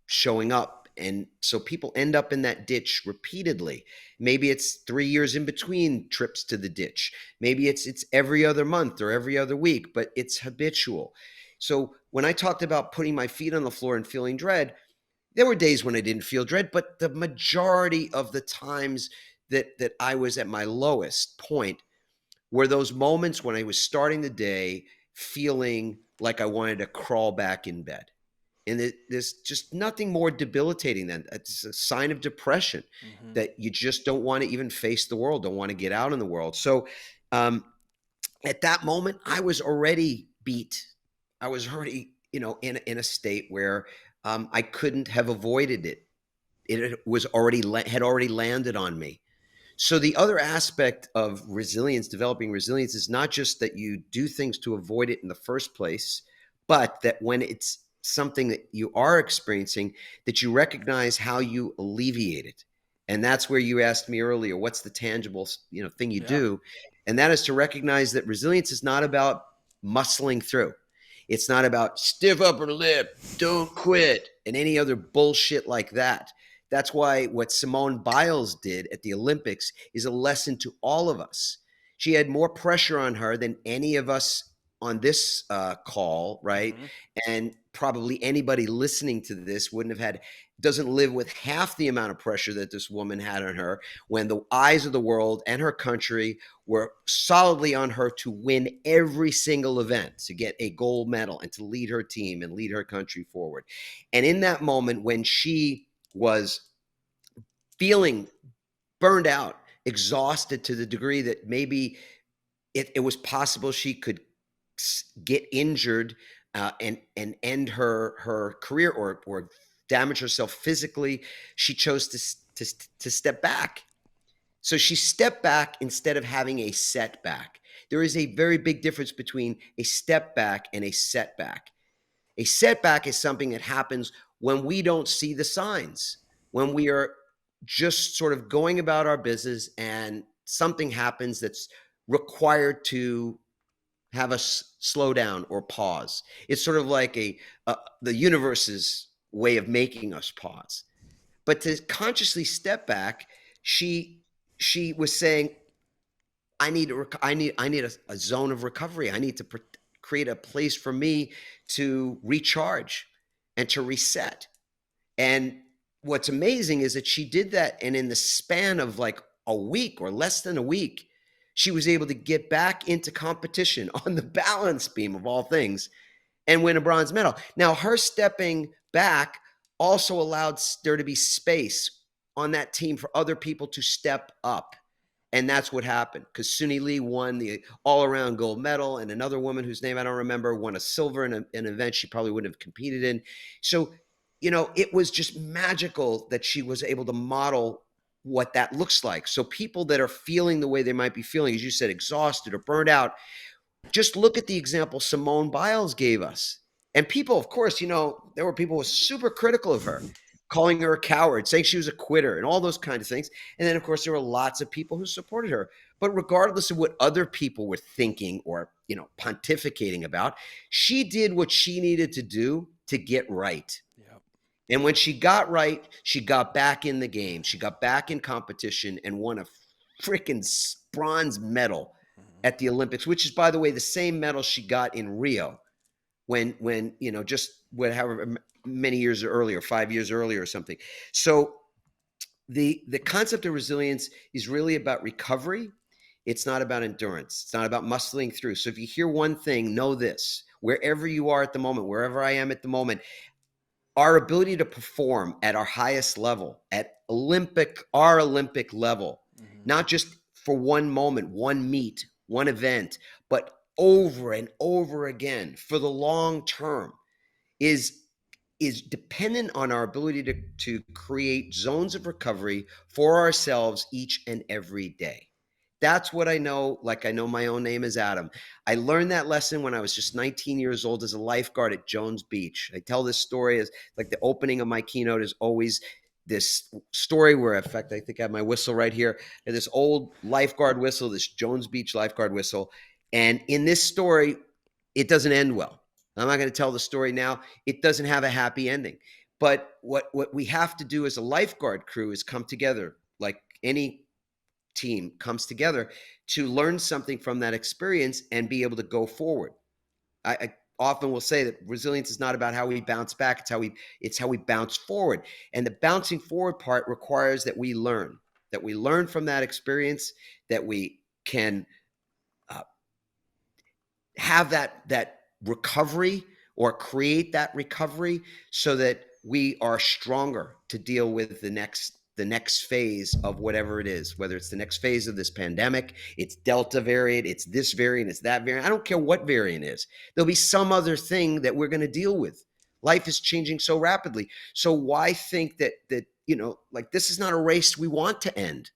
B: showing up. And so people end up in that ditch repeatedly. Maybe it's 3 years in between trips to the ditch. Maybe it's every other month or every other week, but it's habitual. So when I talked about putting my feet on the floor and feeling dread, there were days when I didn't feel dread, but the majority of the times that I was at my lowest point were those moments when I was starting the day feeling like I wanted to crawl back in bed. And there's just nothing more debilitating than it's a sign of depression,
A: Mm-hmm.
B: that you just don't want to even face the world, don't want to get out in the world. So um, at that moment, I was already beat. I was already, in a state where I couldn't have avoided it. It was already had already landed on me. So the other aspect of resilience, developing resilience, is not just that you do things to avoid it in the first place, but that when it's something that you are experiencing, that you recognize how you alleviate it. And that's where you asked me earlier, what's the tangible, thing you
A: Yeah.
B: do? And that is to recognize that resilience is not about muscling through. It's not about stiff upper lip, don't quit, and any other bullshit like that. That's why what Simone Biles did at the Olympics is a lesson to all of us. She had more pressure on her than any of us on this call, right?
A: Mm-hmm.
B: And probably anybody listening to this doesn't live with half the amount of pressure that this woman had on her, when the eyes of the world and her country were solidly on her to win every single event, to get a gold medal and to lead her team and lead her country forward. And in that moment, when she was feeling burned out, exhausted to the degree that maybe it was possible she could get injured and end her career, or damage herself physically, she chose to step back. So she stepped back instead of having a setback. There is a very big difference between a step back and a setback. A setback is something that happens when we don't see the signs, when we are just sort of going about our business and something happens that's required to have us slow down or pause. It's sort of like the universe's way of making us pause. But to consciously step back, she was saying, I need a zone of recovery. I need to create a place for me to recharge and to reset. And what's amazing is that she did that, and in the span of like a week or less than a week, she was able to get back into competition on the balance beam of all things and win a bronze medal. Now, her stepping back also allowed there to be space on that team for other people to step up And that's what happened, because Suni Lee won the all-around gold medal, and another woman whose name I don't remember won a silver in an event she probably wouldn't have competed in. So, it was just magical that she was able to model what that looks like. So people that are feeling the way they might be feeling, as you said, exhausted or burned out, just look at the example Simone Biles gave us. And people, of course, there were people who were super critical of her, calling her a coward, saying she was a quitter, and all those kinds of things. And then, of course, there were lots of people who supported her. But regardless of what other people were thinking or, pontificating about, she did what she needed to do to get right.
A: Yep.
B: And when she got right, she got back in the game. She got back in competition and won a freaking bronze medal at the Olympics, which is, by the way, the same medal she got in Rio when just however many years earlier, 5 years earlier or something. So the concept of resilience is really about recovery. It's not about endurance. It's not about muscling through. So if you hear one thing, know this: wherever you are at the moment, wherever I am at the moment, our ability to perform at our highest level, at our Olympic level, not just for one moment, one meet, one event, but over and over again for the long term, is dependent on our ability to create zones of recovery for ourselves each and every day. That's what I know. Like, I know my own name is Adam. I learned that lesson when I was just 19 years old as a lifeguard at Jones Beach. I tell this story as like the opening of my keynote is always this story where, in fact, I think I have my whistle right here. This old lifeguard whistle, this Jones Beach lifeguard whistle. And in this story, it doesn't end well. I'm not going to tell the story now. It doesn't have a happy ending. But what we have to do as a lifeguard crew is come together, like any team comes together, to learn something from that experience and be able to go forward. I often will say that resilience is not about how we bounce back. It's how we bounce forward. And the bouncing forward part requires that we learn from that experience, that we can have that recovery or create that recovery so that we are stronger to deal with the next phase of whatever it is, whether it's the next phase of this pandemic, it's Delta variant, it's this variant, it's that variant. I don't care what variant is. There'll be some other thing that we're going to deal with. Life is changing so rapidly. So why think that like, this is not a race we want to end?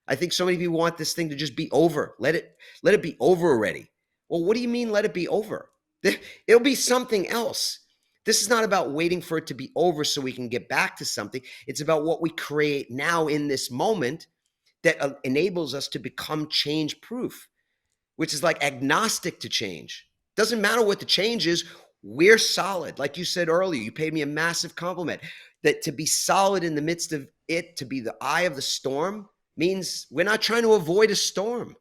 B: I think so many people want this thing to just be over. Let it be over already. Well, what do you mean let it be over? It'll be something else. This is not about waiting for it to be over so we can get back to something. It's about what we create now in this moment that enables us to become change proof, which is like agnostic to change. Doesn't matter what the change is. We're solid. Like you said earlier, you paid me a massive compliment, that to be solid in the midst of it, to be the eye of the storm, means we're not trying to avoid a storm.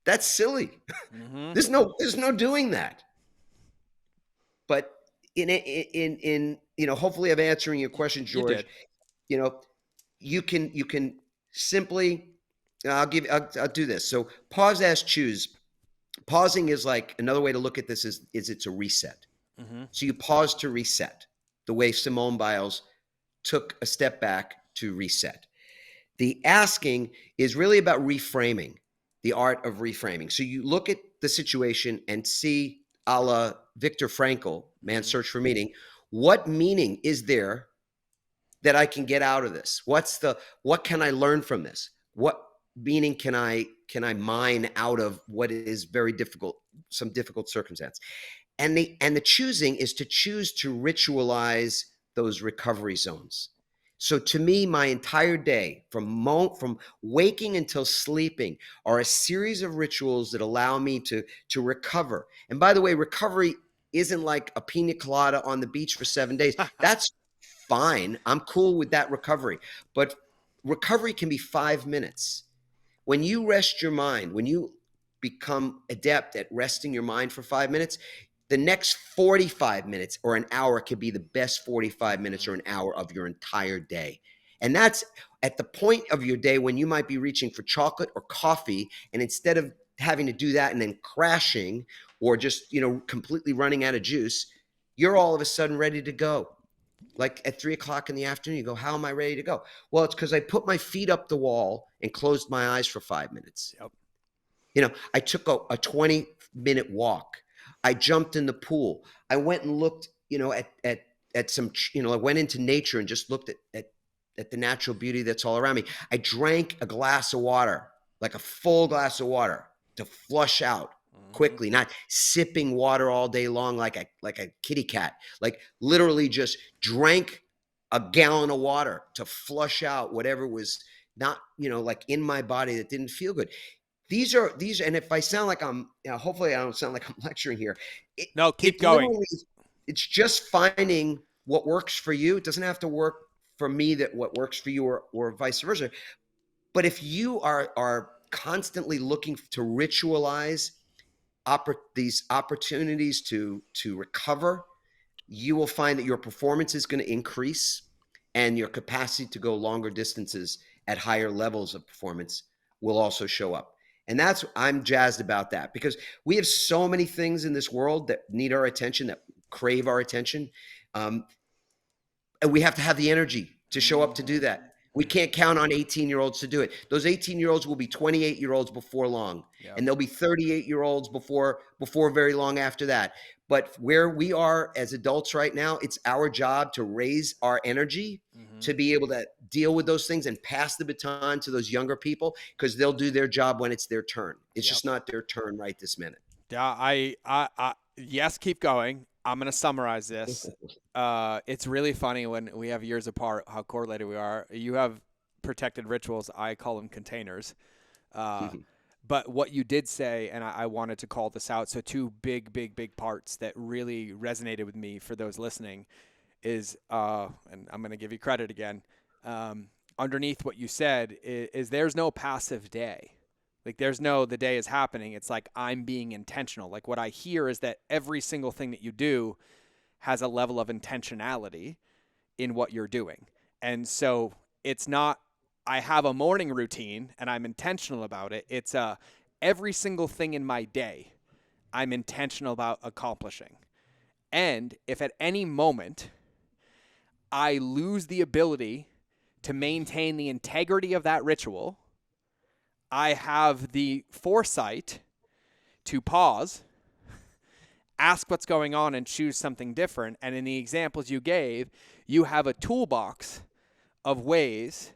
B: That's silly.
A: Mm-hmm.
B: There's no doing that. But in hopefully I'm answering your question, George.
A: You did.
B: You can simply, I'll do this. So pause as choose. Pausing is like, another way to look at this is it's a reset.
A: Mm-hmm.
B: So you pause to reset, the way Simone Biles took a step back to reset. The asking is really about reframing, the art of reframing. So you look at the situation and see, a la Viktor Frankl, Man's Search for Meaning, what meaning is there that I can get out of this? What can I learn from this? What meaning can I mine out of what is very difficult, some difficult circumstance? And the choosing is to choose to ritualize those recovery zones. So to me, my entire day, from waking until sleeping, are a series of rituals that allow me to recover. And by the way, recovery isn't like a pina colada on the beach for 7 days. That's fine. I'm cool with that recovery. But recovery can be 5 minutes. When you rest your mind, when you become adept at resting your mind for 5 minutes, the next 45 minutes or an hour could be the best 45 minutes or an hour of your entire day. And that's at the point of your day when you might be reaching for chocolate or coffee. And instead of having to do that and then crashing or just, completely running out of juice, you're all of a sudden ready to go. Like at 3 o'clock in the afternoon, you go, how am I ready to go? Well, it's because I put my feet up the wall and closed my eyes for 5 minutes.
A: Yep.
B: I took a 20-minute walk. I jumped in the pool. I went and looked, at some, I went into nature and just looked at the natural beauty that's all around me. I drank a glass of water, like a full glass of water to flush out quickly, not sipping water all day long like a kitty cat. Like literally just drank a gallon of water to flush out whatever was not, like in my body that didn't feel good. These, and if I sound like I'm, hopefully I don't sound like I'm lecturing here.
A: No, keep going.
B: It's just finding what works for you. It doesn't have to work for me that what works for you or vice versa. But if you are constantly looking to ritualize these opportunities to recover, you will find that your performance is going to increase and your capacity to go longer distances at higher levels of performance will also show up. And I'm jazzed about that, because we have so many things in this world that need our attention, that crave our attention. And we have to have the energy to show up to do that. We can't count on 18-year-olds to do it. Those 18-year-olds will be 28-year-olds before long. Yep. And they'll be 38-year-olds before very long after that. But where we are as adults right now, it's our job to raise our energy to be able to deal with those things and pass the baton to those younger people, because they'll do their job when it's their turn. It's just not their turn right this minute.
A: Yeah, yes, keep going. I'm going to summarize this. It's really funny when we have years apart how correlated we are. You have protected rituals. I call them containers. But what you did say, and I wanted to call this out, so two big parts that really resonated with me for those listening is, and I'm going to give you credit again, underneath what you said is there's no passive day. Like there's no, the day is happening. It's like I'm being intentional. Like what I hear is that every single thing that you do has a level of intentionality in what you're doing. And so it's not, I have a morning routine and I'm intentional about it. It's every single thing in my day I'm intentional about accomplishing. And if at any moment I lose the ability to maintain the integrity of that ritual, I have the foresight to pause, ask what's going on, and choose something different. And in the examples you gave, you have a toolbox of ways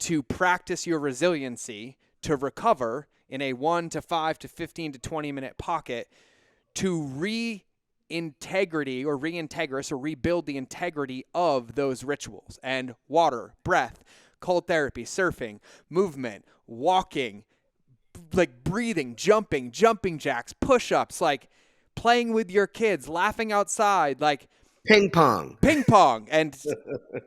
A: to practice your resiliency, to recover in a 1 to 5 to 15 to 20 minute pocket, to reintegrity or reintegrous or rebuild the integrity of those rituals. And water, breath, cold therapy, surfing, movement, walking, like breathing, jumping jacks, push-ups, like playing with your kids, laughing outside, like
B: ping pong.
A: And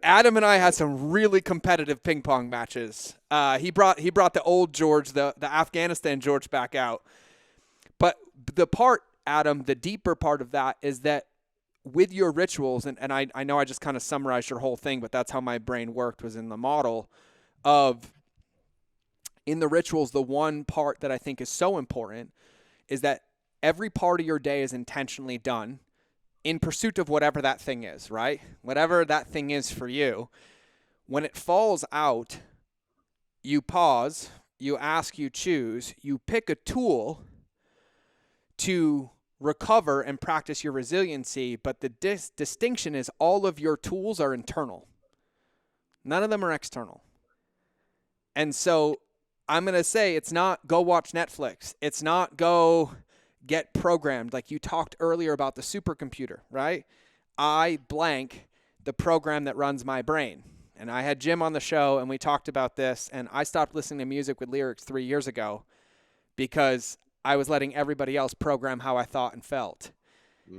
A: Adam and I had some really competitive ping pong matches. He brought the old George, the Afghanistan George, back out. But the part, Adam, the deeper part of that is that with your rituals, and I know I just kind of summarized your whole thing, but that's how my brain worked, was in the model of, in the rituals, the one part that I think is so important is that every part of your day is intentionally done in pursuit of whatever that thing is, right? Whatever that thing is for you. When it falls out, you pause, you ask, you choose, you pick a tool to recover and practice your resiliency, but the distinction is all of your tools are internal. None of them are external. And so I'm going to say it's not go watch Netflix. It's not go get programmed. Like you talked earlier about the supercomputer, right? I blank the program that runs my brain. And I had Jim on the show and we talked about this, and I stopped listening to music with lyrics 3 years ago because I was letting everybody else program how I thought and felt.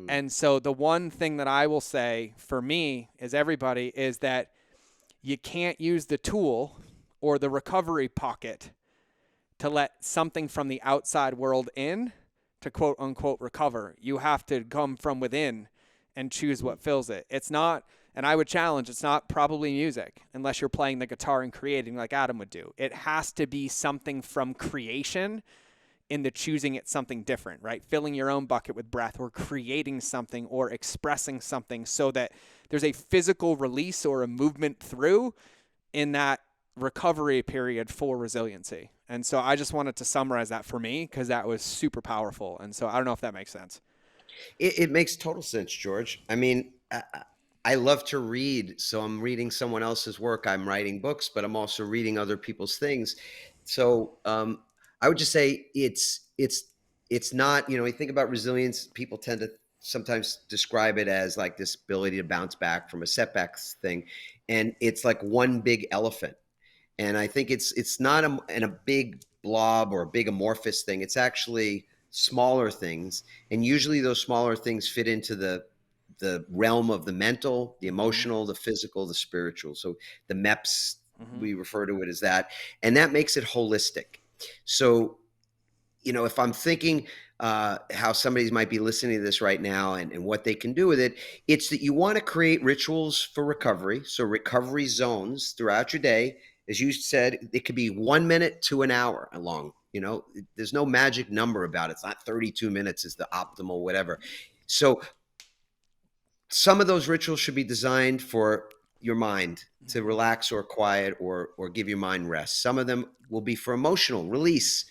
A: And so the one thing that I will say for me is everybody is that you can't use the tool or the recovery pocket to let something from the outside world in to quote unquote recover. You have to come from within and choose what fills it. It's not, and I would challenge, it's not probably music unless you're playing the guitar and creating like Adam would do. It has to be something from creation into choosing it something different, right? Filling your own bucket with breath, or creating something, or expressing something, so that there's a physical release or a movement through in that recovery period for resiliency. And so I just wanted to summarize that for me, because that was super powerful. And so I don't know if that makes sense.
B: It makes total sense, George. I mean, I love to read, so I'm reading someone else's work. I'm writing books, but I'm also reading other people's things. So I would just say it's not, you think about resilience. People tend to sometimes describe it as like this ability to bounce back from a setbacks thing, and it's like one big elephant. And I think it's not in a big blob or a big amorphous thing. It's actually smaller things, and usually those smaller things fit into the realm of the mental, the
A: Mm-hmm.
B: emotional, the physical, the spiritual. So the MEPS,
A: Mm-hmm.
B: we refer to it as that, and that makes it holistic. So if I'm thinking how somebody might be listening to this right now, and what they can do with it, it's that you want to create rituals for recovery. So recovery zones throughout your day. As you said, it could be 1 minute to an hour long. There's no magic number about it. It's not 32 minutes is the optimal, whatever. So some of those rituals should be designed for your mind to
A: Mm-hmm.
B: relax or quiet, or give your mind rest. Some of them will be for emotional release,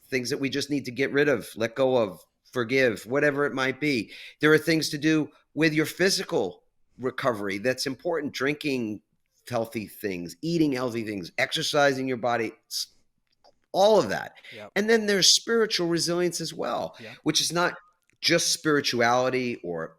B: things that we just need to get rid of, let go of, forgive, whatever it might be. There are things to do with your physical recovery that's important: drinking healthy things, eating healthy things, exercising your body, all of that.
A: Yep.
B: And then there's spiritual resilience as well,
A: Yep.
B: which is not just spirituality or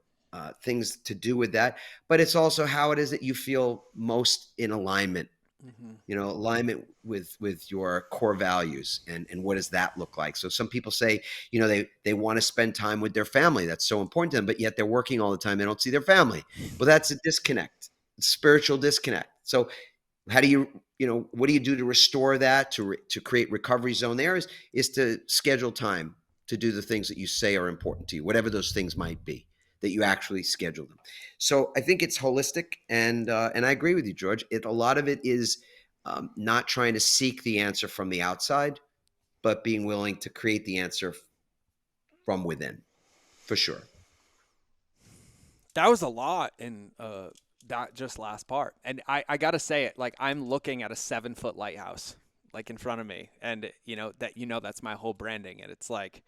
B: things to do with that, but it's also how it is that you feel most in alignment.
A: Mm-hmm.
B: Alignment with your core values, and what does that look like? So some people say, they want to spend time with their family. That's so important to them, but yet they're working all the time. They don't see their family. Well, that's a disconnect, spiritual disconnect. So how do what do you do to restore that, to create recovery zone there, is to schedule time to do the things that you say are important to you, whatever those things might be, that you actually schedule them. So I think it's holistic, and I agree with you, George. A lot of it is not trying to seek the answer from the outside, but being willing to create the answer from within, for sure.
A: That was a lot in that just last part. And I got to say it, like, I'm looking at a 7-foot lighthouse, like, in front of me. And, that's my whole branding. And it's like,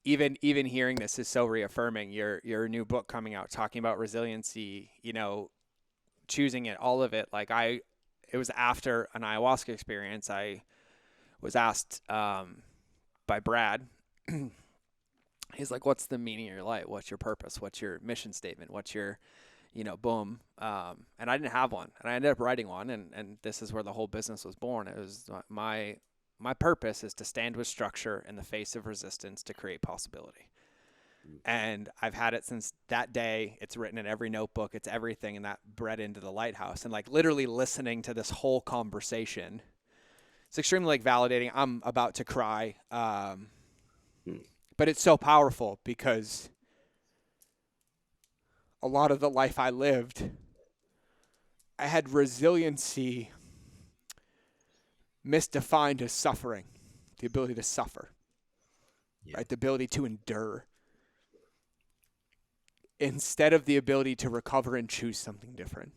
A: even hearing this is so reaffirming. Your new book coming out, talking about resiliency, choosing it, all of it. Like, it was after an ayahuasca experience. I was asked by Brad. He's like, "What's the meaning of your life? What's your purpose? What's your mission statement? What's your, boom?" And I didn't have one, and I ended up writing one, and this is where the whole business was born. It was my purpose is to stand with structure in the face of resistance to create possibility. And I've had it since that day. It's written in every notebook. It's everything, and that bred into the lighthouse. And, like, literally listening to this whole conversation, it's extremely, like, validating. I'm about to cry.
B: Hmm.
A: But it's so powerful, because a lot of the life I lived, I had resiliency misdefined as suffering, the ability to suffer,
B: Yeah.
A: right? The ability to endure, instead of the ability to recover and choose something different.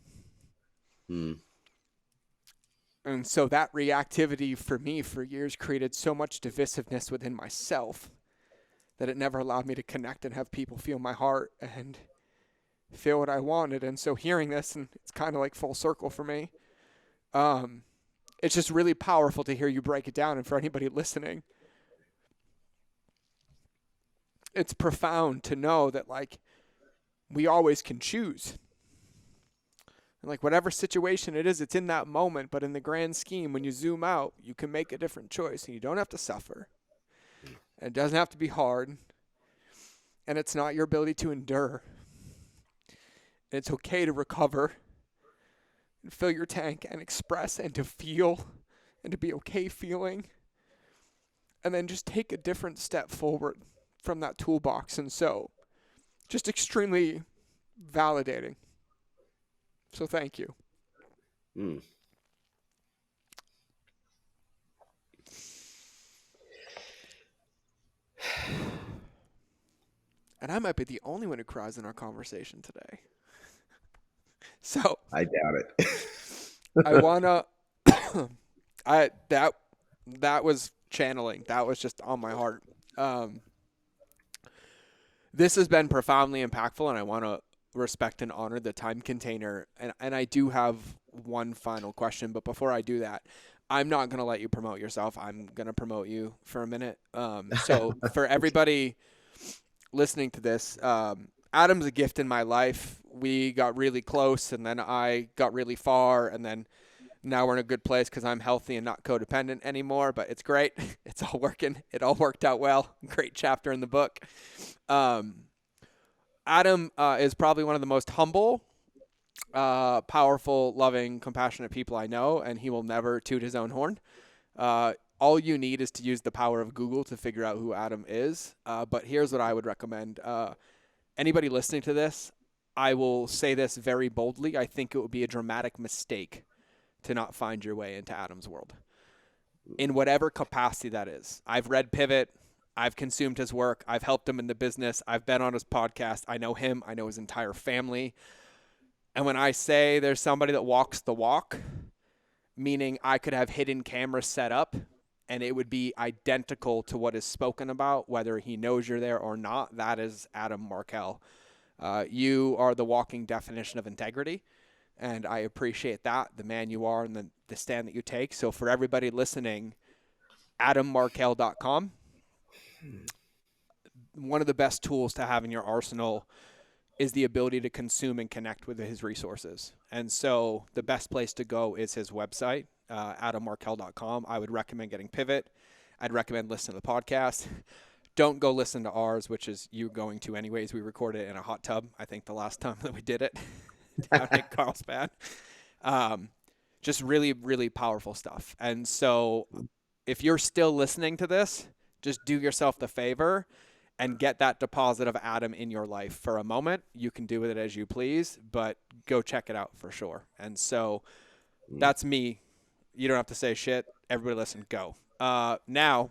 B: Hmm.
A: And so that reactivity for me for years created so much divisiveness within myself that it never allowed me to connect and have people feel my heart and feel what I wanted. And so hearing this, and it's kind of like full circle for me, it's just really powerful to hear you break it down. And for anybody listening, it's profound to know that, like, we always can choose. And, like, whatever situation it is, it's in that moment. But in the grand scheme, when you zoom out, you can make a different choice, and you don't have to suffer. And it doesn't have to be hard. And it's not your ability to endure. And it's okay to recover and fill your tank and express and to feel and to be okay feeling. And then just take a different step forward from that toolbox. And so, just extremely validating. So thank you.
B: Hmm.
A: And I might be the only one who cries in our conversation today. So
B: I doubt it.
A: I wanna I that was channeling. That was just on my heart. Um, this has been profoundly impactful, and I want to respect and honor the time container. And I do have one final question, but before I do that, I'm not going to let you promote yourself. I'm going to promote you for a minute. So for everybody listening to this, Adam's a gift in my life. We got really close, and then I got really far, and then now we're in a good place because I'm healthy and not codependent anymore. But it's great. It's all working. It all worked out well. Great chapter in the book. Um, Adam is probably one of the most humble, powerful, loving, compassionate people I know, and he will never toot his own horn. All you need is to use the power of Google to figure out who Adam is. But here's what I would recommend. Anybody listening to this, I will say this very boldly. I think it would be a dramatic mistake to not find your way into Adam's world in whatever capacity that is. I've read Pivot. I've consumed his work. I've helped him in the business. I've been on his podcast. I know him. I know his entire family. And when I say there's somebody that walks the walk, meaning I could have hidden cameras set up and it would be identical to what is spoken about, whether he knows you're there or not, that is Adam Markel. You are the walking definition of integrity. And I appreciate that, the man you are and the stand that you take. So for everybody listening, adammarkel.com. One of the best tools to have in your arsenal is the ability to consume and connect with his resources. And so the best place to go is his website, adammarkel.com. I would recommend getting Pivot. I'd recommend listening to the podcast. Don't go listen to ours, which is you going to anyways. We recorded it in a hot tub, I think the last time that we did it down in Carlsbad. Just really, really powerful stuff. And so if you're still listening to this, just do yourself the favor and get that deposit of Adam in your life for a moment. You can do with it as you please, but go check it out for sure. And so that's me. You don't have to say shit. Everybody listen, go. Now,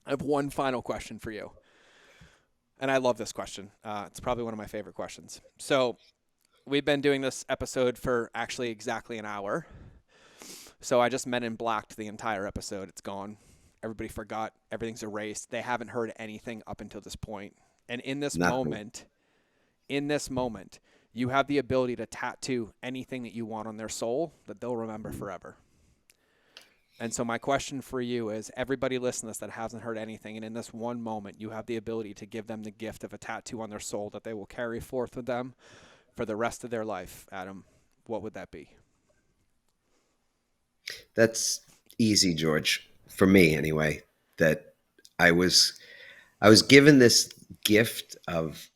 A: I have one final question for you. And I love this question. It's probably one of my favorite questions. So we've been doing this episode for actually exactly an hour. So I just Men in Blacked the entire episode. It's gone. Everybody forgot. Everything's erased. They haven't heard anything up until this point. And in this moment, you have the ability to tattoo anything that you want on their soul that they'll remember forever. And so my question for you is, everybody listening to this that hasn't heard anything, and in this one moment, you have the ability to give them the gift of a tattoo on their soul that they will carry forth with them for the rest of their life. Adam, what would that be?
B: That's easy, George, for me anyway. That I was given this gift of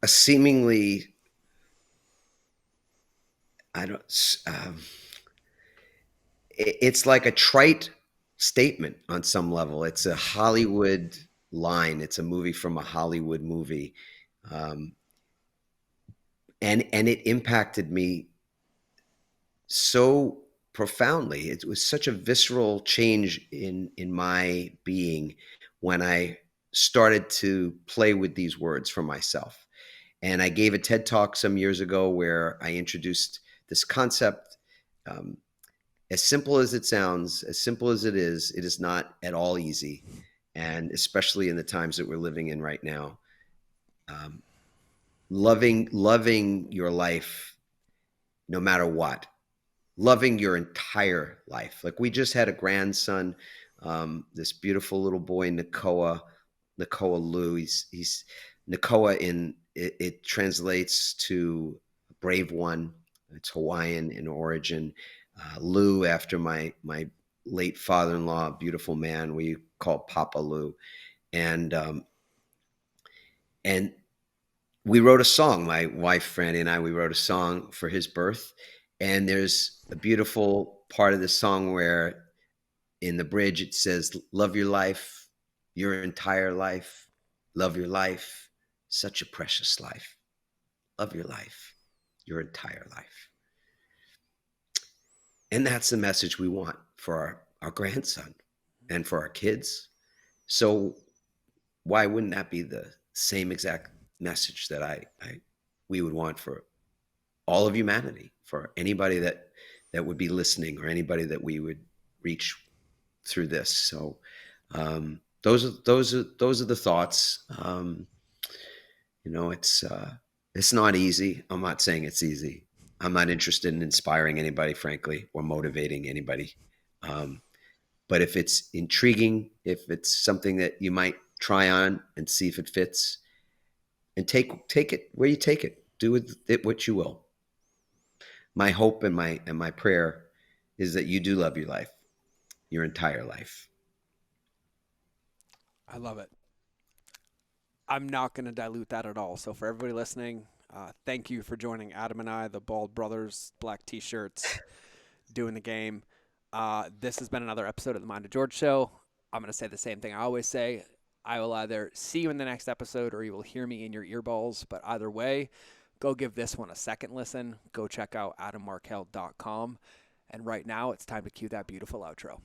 B: a seemingly it's like a trite statement on some level. It's a Hollywood line. It's a movie from a Hollywood movie, and it impacted me so profoundly. It was such a visceral change in my being when I started to play with these words for myself. And I gave a TED Talk some years ago where I introduced this concept. As simple as it sounds, as simple as it is not at all easy. And especially in the times that we're living in right now, loving your life, no matter what, loving your entire life. Like we just had a grandson, this beautiful little boy, Nakoa Lou. He's Nakoa it translates to brave one. It's Hawaiian in origin. Lou, after my late father-in-law, beautiful man, we call Papa Lou, and we wrote a song. My wife Franny and I, we wrote a song for his birth, and there's a beautiful part of the song where, in the bridge, it says, "Love your life, your entire life. Love your life, such a precious life. Love your life, your entire life." And that's the message we want for our grandson and for our kids. So why wouldn't that be the same exact message that we would want for all of humanity, for anybody that would be listening, or anybody that we would reach through this? So those are the thoughts. It's not easy. I'm not saying it's easy. I'm not interested in inspiring anybody, frankly, or motivating anybody. Um, but if it's intriguing, if it's something that you might try on and see if it fits, and take it where you take it, do with it what you will. My hope and my prayer is that you do love your life, your entire life.
A: I love it. I'm not going to dilute that at all. So for everybody listening, thank you for joining Adam and I, the Bald Brothers, black T-shirts, doing the game. This has been another episode of the Mind of George Show. I'm going to say the same thing I always say. I will either see you in the next episode or you will hear me in your earballs. But either way, go give this one a second listen. Go check out adammarkel.com. And right now, it's time to cue that beautiful outro.